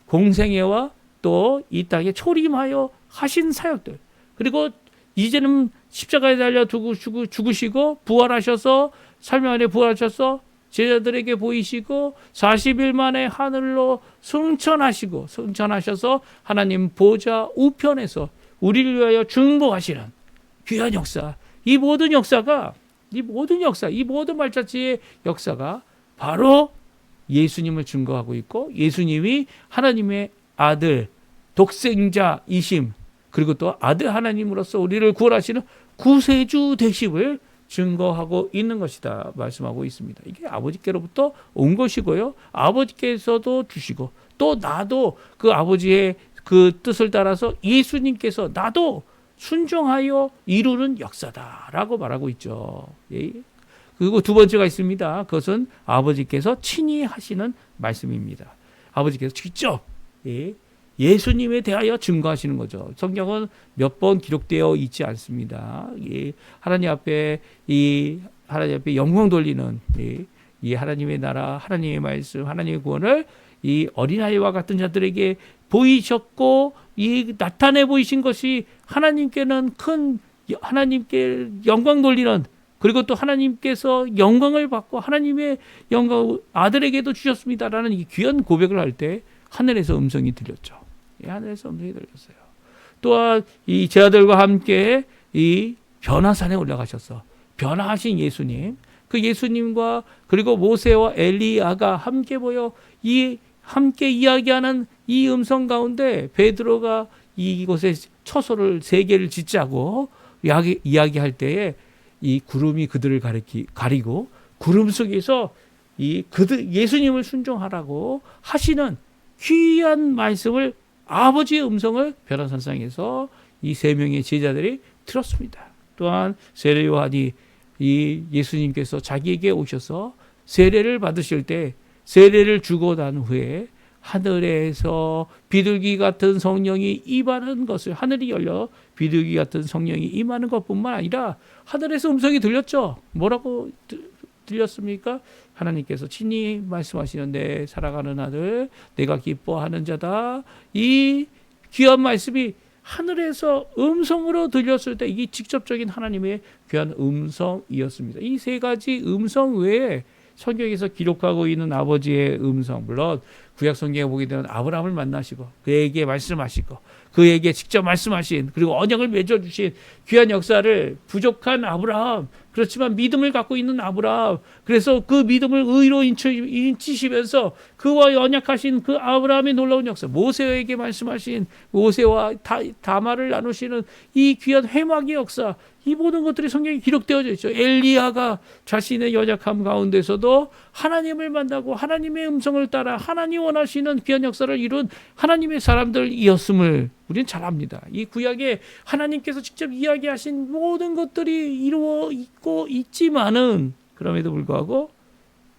[SPEAKER 1] 공생애와 또 이 땅에 초림하여 하신 사역들 그리고 이제는 십자가에 달려 죽으시고 부활하셔서 3일 만에 부활하셔서 제자들에게 보이시고 40일 만에 하늘로 승천하셔서 하나님 보좌 우편에서 우리를 위하여 중보하시는 귀한 역사. 이 모든 말자체의 역사가 바로 예수님을 증거하고 있고 예수님이 하나님의 아들 독생자이심 그리고 또 아들 하나님으로서 우리를 구원하시는 구세주 되심을 증거하고 있는 것이다 말씀하고 있습니다. 이게 아버지께로부터 온 것이고요. 아버지께서도 주시고 또 나도 그 아버지의 그 뜻을 따라서 예수님께서 나도 순종하여 이루는 역사다라고 말하고 있죠. 그리고 두 번째가 있습니다. 그것은 아버지께서 친히 하시는 말씀입니다. 아버지께서 직접 예수님에 대하여 증거하시는 거죠. 성경은 몇 번 기록되어 있지 않습니다. 하나님 앞에 영광 돌리는 이 하나님의 나라, 하나님의 말씀, 하나님의 구원을 이 어린아이와 같은 자들에게 보이셨고 나타내 보이신 것이 하나님께는 하나님께 영광 돌리는 그리고 또 하나님께서 영광을 받고 하나님의 영광 아들에게도 주셨습니다라는 이 귀한 고백을 할 때 하늘에서 음성이 들렸죠. 하늘에서 음성이 들렸어요. 또한 이 제자들과 함께 이 변화산에 올라가셔서 변화하신 예수님, 그 예수님과 그리고 모세와 엘리야가 함께 모여 함께 이야기하는 이 음성 가운데 베드로가 이곳에 처소를 3개를 짓자고 이야기할 때에 이 구름이 그들을 가리고 구름 속에서 예수님을 순종하라고 하시는 귀한 말씀을 아버지의 음성을 변화산상에서 이 3명의 제자들이 들었습니다. 또한 세례 요한이 이 예수님께서 자기에게 오셔서 세례를 받으실 때 세례를 주고 난 후에 하늘에서 비둘기 같은 성령이 임하는 것을 하늘이 열려 비둘기 같은 성령이 임하는 것뿐만 아니라 하늘에서 음성이 들렸죠. 뭐라고 들렸습니까? 하나님께서 친히 말씀하시는 내 사랑하는 아들 내가 기뻐하는 자다. 이 귀한 말씀이 하늘에서 음성으로 들렸을 때 이게 직접적인 하나님의 귀한 음성이었습니다. 이 3가지 음성 외에 성경에서 기록하고 있는 아버지의 음성, 물론 구약 성경에 보게 되면 아브라함을 만나시고 그에게 말씀하시고 그에게 직접 말씀하신 그리고 언약을 맺어주신 귀한 역사를 부족한 아브라함, 그렇지만 믿음을 갖고 있는 아브라함, 그래서 그 믿음을 의로 인치시면서 그와 언약하신 그 아브라함의 놀라운 역사, 모세에게 말씀하신 모세와 다말을 나누시는 이 귀한 회막의 역사, 이 모든 것들이 성경에 기록되어져 있죠. 엘리야가 자신의 연약함 가운데서도 하나님을 만나고 하나님의 음성을 따라 하나님 원하시는 귀한 역사를 이룬 하나님의 사람들이었음을 우리는 잘 압니다. 이 구약에 하나님께서 직접 이야기하신 모든 것들이 이루어 있고 있지만은 그럼에도 불구하고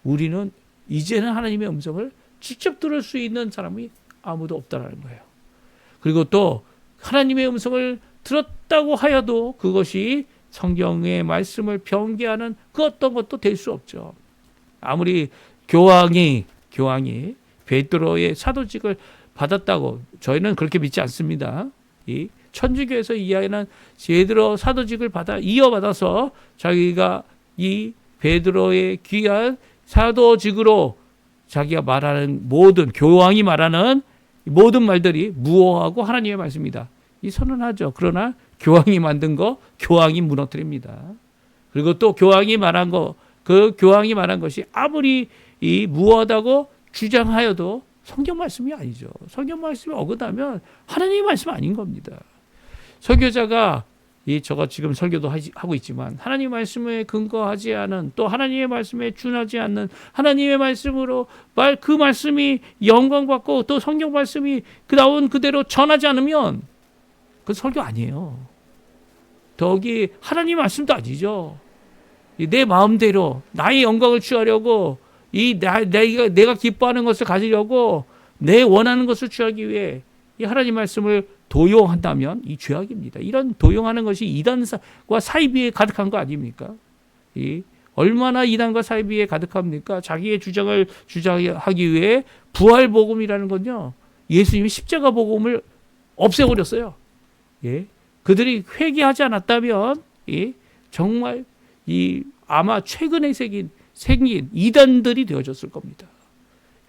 [SPEAKER 1] 우리는 이제는 하나님의 음성을 직접 들을 수 있는 사람이 아무도 없다라는 거예요. 그리고 또 하나님의 음성을 들었다고 하여도 그것이 성경의 말씀을 변개하는 그 어떤 것도 될 수 없죠. 아무리 교황이 베드로의 사도직을 받았다고 저희는 그렇게 믿지 않습니다. 이 천주교에서 이야기하는 베드로 사도직을 이어받아서 자기가 이 베드로의 귀한 사도직으로 자기가 말하는 모든 교황이 말하는 모든 말들이 무오하고 하나님의 말씀이다. 이 선언하죠. 그러나 교황이 만든 거 교황이 무너뜨립니다. 그리고 또 교황이 말한 것이 아무리 이 무오하다고 주장하여도 성경 말씀이 아니죠. 성경 말씀이 어긋나면 하나님의 말씀 아닌 겁니다. 설교자가 저가 지금 설교도 하고 있지만 하나님의 말씀에 근거하지 않은 또 하나님의 말씀에 준하지 않는 하나님의 말씀으로 그 말씀이 영광받고 또 성경 말씀이 나온 그대로 전하지 않으면 그건 설교 아니에요. 더욱이 하나님 말씀도 아니죠. 내 마음대로 나의 영광을 취하려고 내가 기뻐하는 것을 가지려고 내 원하는 것을 취하기 위해 이 하나님 말씀을 도용한다면 이 죄악입니다. 이런 도용하는 것이 이단과 사이비에 가득한 거 아닙니까? 얼마나 이단과 사이비에 가득합니까? 자기의 주장을 주장하기 위해 부활복음이라는 건요. 예수님이 십자가 복음을 없애버렸어요. 그들이 회개하지 않았다면 정말 아마 최근에 생긴 이단들이 되어졌을 겁니다.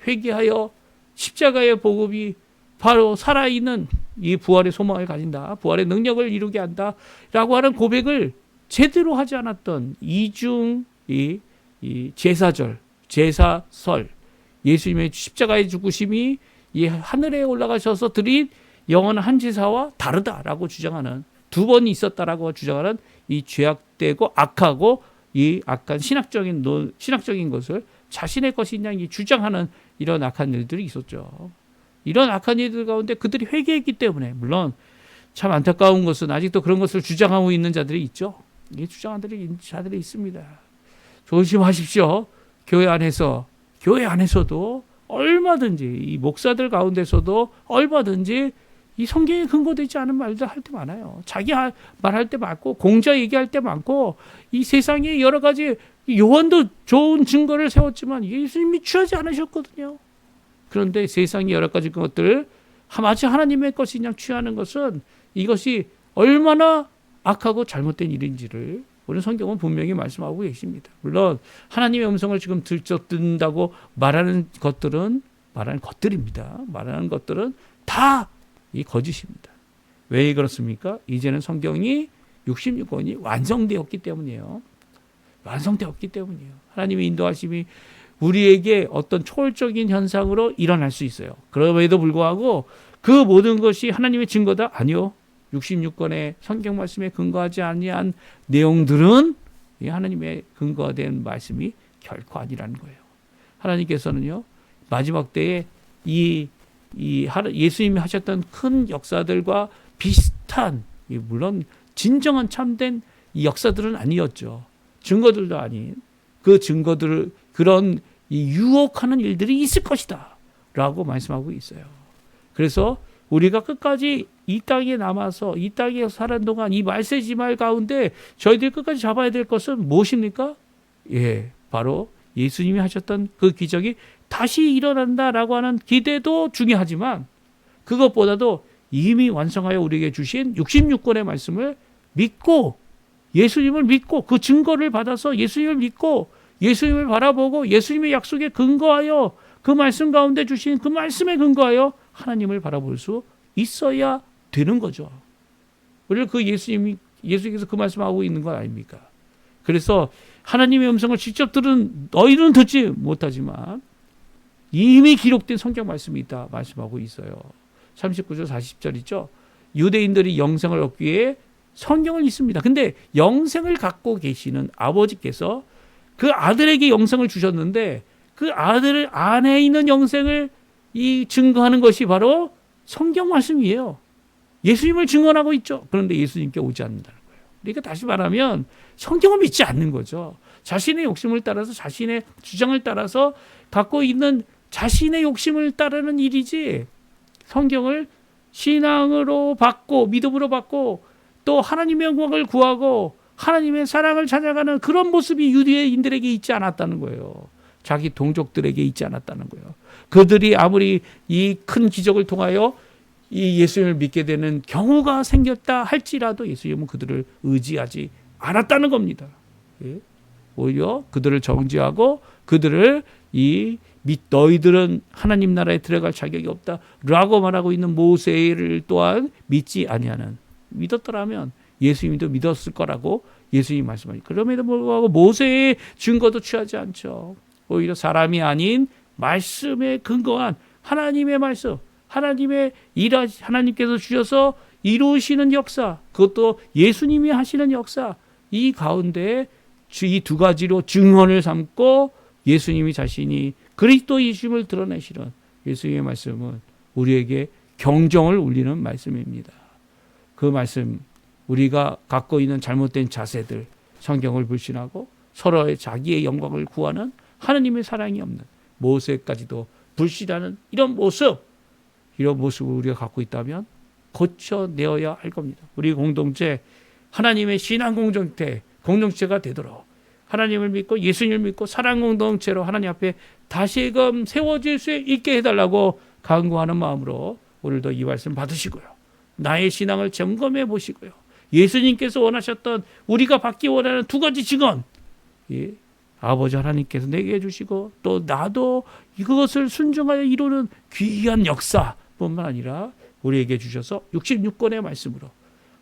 [SPEAKER 1] 회개하여 십자가의 복음이 바로 살아있는 이 부활의 소망을 가진다. 부활의 능력을 이루게 한다. 라고 하는 고백을 제대로 하지 않았던 이중 이 제사설, 예수님의 십자가의 죽으심이 이 하늘에 올라가셔서 드린 영원한 한 제사와 다르다라고 주장하는 두 번이 있었다라고 주장하는 이 죄악되고 악하고 이 악한 신학적인 것을 자신의 것이냐 주장하는 이런 악한 일들이 있었죠. 이런 악한 일들 가운데 그들이 회개했기 때문에 물론 참 안타까운 것은 아직도 그런 것을 주장하고 있는 자들이 있죠. 이게 주장하는 자들이 있습니다. 조심하십시오. 교회 안에서도 얼마든지 이 목사들 가운데서도 얼마든지 이 성경에 근거되지 않은 말들 할 때 많아요. 자기 말할 때 많고 공자 얘기할 때 많고 이 세상에 여러 가지 요한도 좋은 증거를 세웠지만 예수님이 취하지 않으셨거든요. 그런데 세상의 여러 가지 것들을 마치 하나님의 것이냐 취하는 것은 이것이 얼마나 악하고 잘못된 일인지를 우리 성경은 분명히 말씀하고 계십니다. 물론 하나님의 음성을 지금 듣는다고 말하는 것들입니다. 말하는 것들은 다 이 거짓입니다. 왜 그렇습니까? 이제는 성경이 66권이 완성되었기 때문이에요. 하나님의 인도하심이 우리에게 어떤 초월적인 현상으로 일어날 수 있어요. 그럼에도 불구하고 그 모든 것이 하나님의 증거다? 아니요. 66권의 성경 말씀에 근거하지 아니한 내용들은 하나님의 근거된 말씀이 결코 아니라는 거예요. 하나님께서는요. 마지막 때에 예수님이 하셨던 큰 역사들과 비슷한 물론 진정한 참된 이 역사들은 아니었죠. 증거들도 아닌 그 증거들을 그런 유혹하는 일들이 있을 것이다 라고 말씀하고 있어요. 그래서 우리가 끝까지 이 땅에 남아서 이 땅에 사는 동안 이 말세지말 가운데 저희들이 끝까지 잡아야 될 것은 무엇입니까? 바로 예수님이 하셨던 그 기적이 다시 일어난다라고 하는 기대도 중요하지만 그것보다도 이미 완성하여 우리에게 주신 66권의 말씀을 믿고 예수님을 믿고 그 증거를 받아서 예수님을 믿고 예수님을 바라보고 예수님의 약속에 근거하여 그 말씀 가운데 주신 그 말씀에 근거하여 하나님을 바라볼 수 있어야 되는 거죠. 우리는 예수님께서 그 말씀하고 있는 건 아닙니까? 그래서 하나님의 음성을 직접 들은 너희는 듣지 못하지만 이미 기록된 성경 말씀이 있다 말씀하고 있어요. 39절 40절 있죠. 유대인들이 영생을 얻기 위해 성경을 읽습니다. 근데 영생을 갖고 계시는 아버지께서 그 아들에게 영생을 주셨는데 그 아들 안에 있는 영생을 증거하는 것이 바로 성경 말씀이에요. 예수님을 증언하고 있죠. 그런데 예수님께 오지 않는다는 거예요. 그러니까 다시 말하면 성경을 믿지 않는 거죠. 자신의 욕심을 따라서 자신의 주장을 따라서 갖고 있는 자신의 욕심을 따르는 일이지 성경을 신앙으로 받고 믿음으로 받고 또 하나님의 영광을 구하고 하나님의 사랑을 찾아가는 그런 모습이 유대인들에게 있지 않았다는 거예요. 자기 동족들에게 있지 않았다는 거예요. 그들이 아무리 이 큰 기적을 통하여 이 예수님을 믿게 되는 경우가 생겼다 할지라도 예수님은 그들을 의지하지 않았다는 겁니다. 예? 오히려 그들을 정죄하고 그들을 너희들은 하나님 나라에 들어갈 자격이 없다라고 말하고 있는 모세를 또한 믿지 아니하는, 믿었더라면 예수님도 믿었을 거라고 예수님이 말씀하시죠. 그럼에도 불구하고 모세의 증거도 취하지 않죠. 오히려 사람이 아닌 말씀에 근거한 하나님의 말씀, 하나님께서 주셔서 이루시는 역사, 그것도 예수님이 하시는 역사, 이 가운데 이 두 가지로 증언을 삼고 예수님이 자신이 그리스도이심을 드러내시는 예수님의 말씀은 우리에게 경종을 울리는 말씀입니다. 그 말씀, 우리가 갖고 있는 잘못된 자세들, 성경을 불신하고 서로의 자기의 영광을 구하는 하나님의 사랑이 없는 모세까지도 불신하는 이런 모습을 우리가 갖고 있다면 고쳐내어야 할 겁니다. 우리 공동체, 하나님의 신앙 공동체가 되도록 하나님을 믿고 예수님을 믿고 사랑 공동체로 하나님 앞에 다시금 세워질 수 있게 해달라고 간구하는 마음으로 오늘도 이 말씀 받으시고요. 나의 신앙을 점검해 보시고요. 예수님께서 원하셨던, 우리가 받기 원하는 두 가지 증언, 아버지 하나님께서 내게 해주시고 또 나도 이것을 순종하여 이루는 귀한 역사뿐만 아니라 우리에게 주셔서 66권의 말씀으로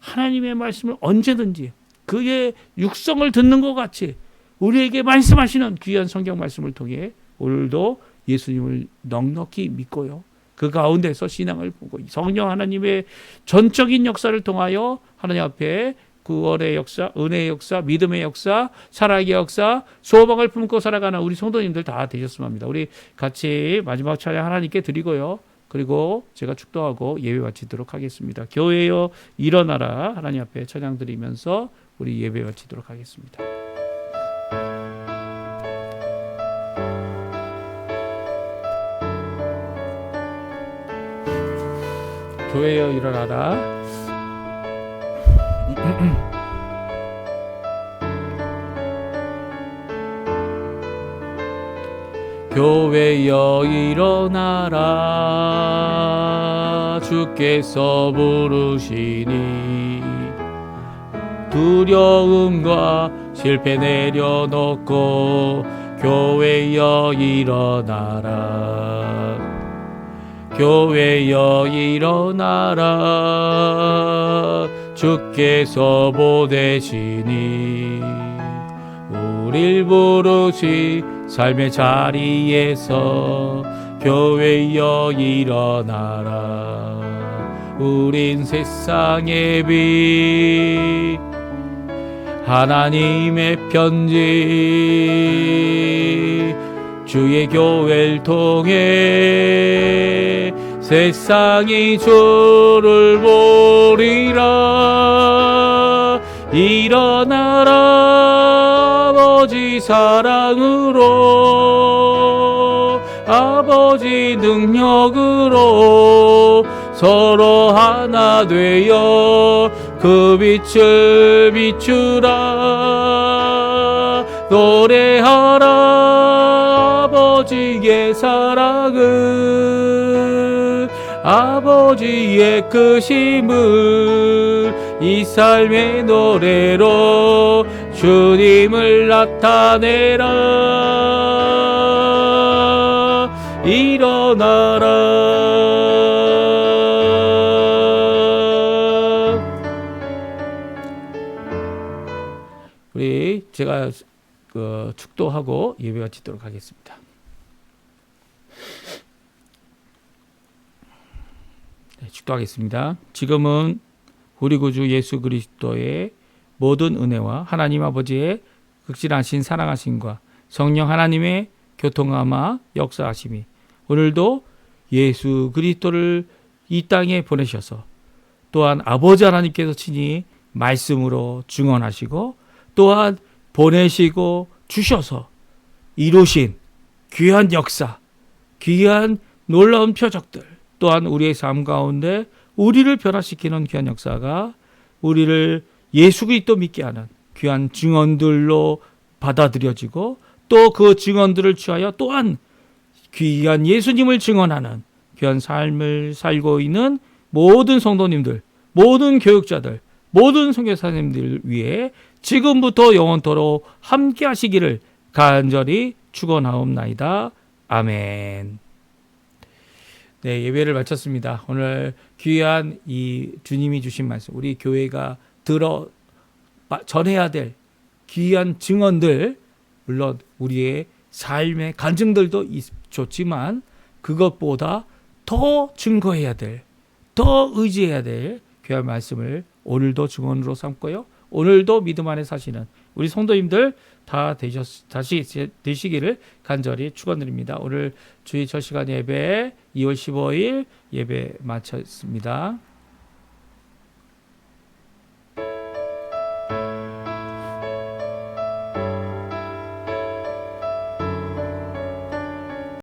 [SPEAKER 1] 하나님의 말씀을 언제든지 그의 육성을 듣는 것 같이 우리에게 말씀하시는 귀한 성경 말씀을 통해 오늘도 예수님을 넉넉히 믿고요. 그 가운데서 신앙을 보고 성령 하나님의 전적인 역사를 통하여 하나님 앞에 구원의 역사, 은혜의 역사, 믿음의 역사, 사랑의 역사, 소망을 품고 살아가는 우리 성도님들 다 되셨으면 합니다. 우리 같이 마지막 찬양 하나님께 드리고요. 그리고 제가 축도하고 예배 마치도록 하겠습니다. 교회여 일어나라, 하나님 앞에 찬양 드리면서 우리 예배 마치도록 하겠습니다. 교회여 일어나라. 교회여 일어나라. 주께서 부르시니 두려움과 실패 내려놓고 교회여 일어나라. 교회여 일어나라. 주께서 보내시니 우릴 부르시 삶의 자리에서 교회여 일어나라. 우린 세상의 빛, 하나님의 편지, 주의 교회를 통해 세상이 주를 보리라. 일어나라. 아버지 사랑으로, 아버지 능력으로 서로 하나 되어 그 빛을 비추라. 노래하라. 아버지의 사랑을, 아버지의 크심을 이 삶의 노래로 주님을 나타내라. 일어나라. 우리 제가 축도하고 예배가 지도록 하겠습니다. 축도하겠습니다. 지금은 우리 구주 예수 그리스도의 모든 은혜와 하나님 아버지의 극진하신 사랑하심과 성령 하나님의 교통함과 역사하심이 오늘도 예수 그리스도를 이 땅에 보내셔서 또한 아버지 하나님께서 친히 말씀으로 증언하시고 또한 보내시고 주셔서 이루신 귀한 역사, 귀한 놀라운 표적들, 또한 우리의 삶 가운데 우리를 변화시키는 귀한 역사가 우리를 예수 그리스도 믿게 하는 귀한 증언들로 받아들여지고 또 그 증언들을 취하여 또한 귀한 예수님을 증언하는 귀한 삶을 살고 있는 모든 성도님들, 모든 교육자들, 모든 선교사님들 위해 지금부터 영원토록 함께 하시기를 간절히 축원하옵나이다. 아멘. 네, 예배를 마쳤습니다. 오늘 귀한 이 주님이 주신 말씀, 우리 교회가 전해야 될 귀한 증언들, 물론 우리의 삶의 간증들도 좋지만 그것보다 더 증거해야 될, 더 의지해야 될 귀한 말씀을 오늘도 증언으로 삼고요. 오늘도 믿음 안에 사시는 우리 성도님들 다시 되시기를 간절히 축원드립니다. 오늘 주의 첫 시간 예배 2월 15일 예배 마쳤습니다.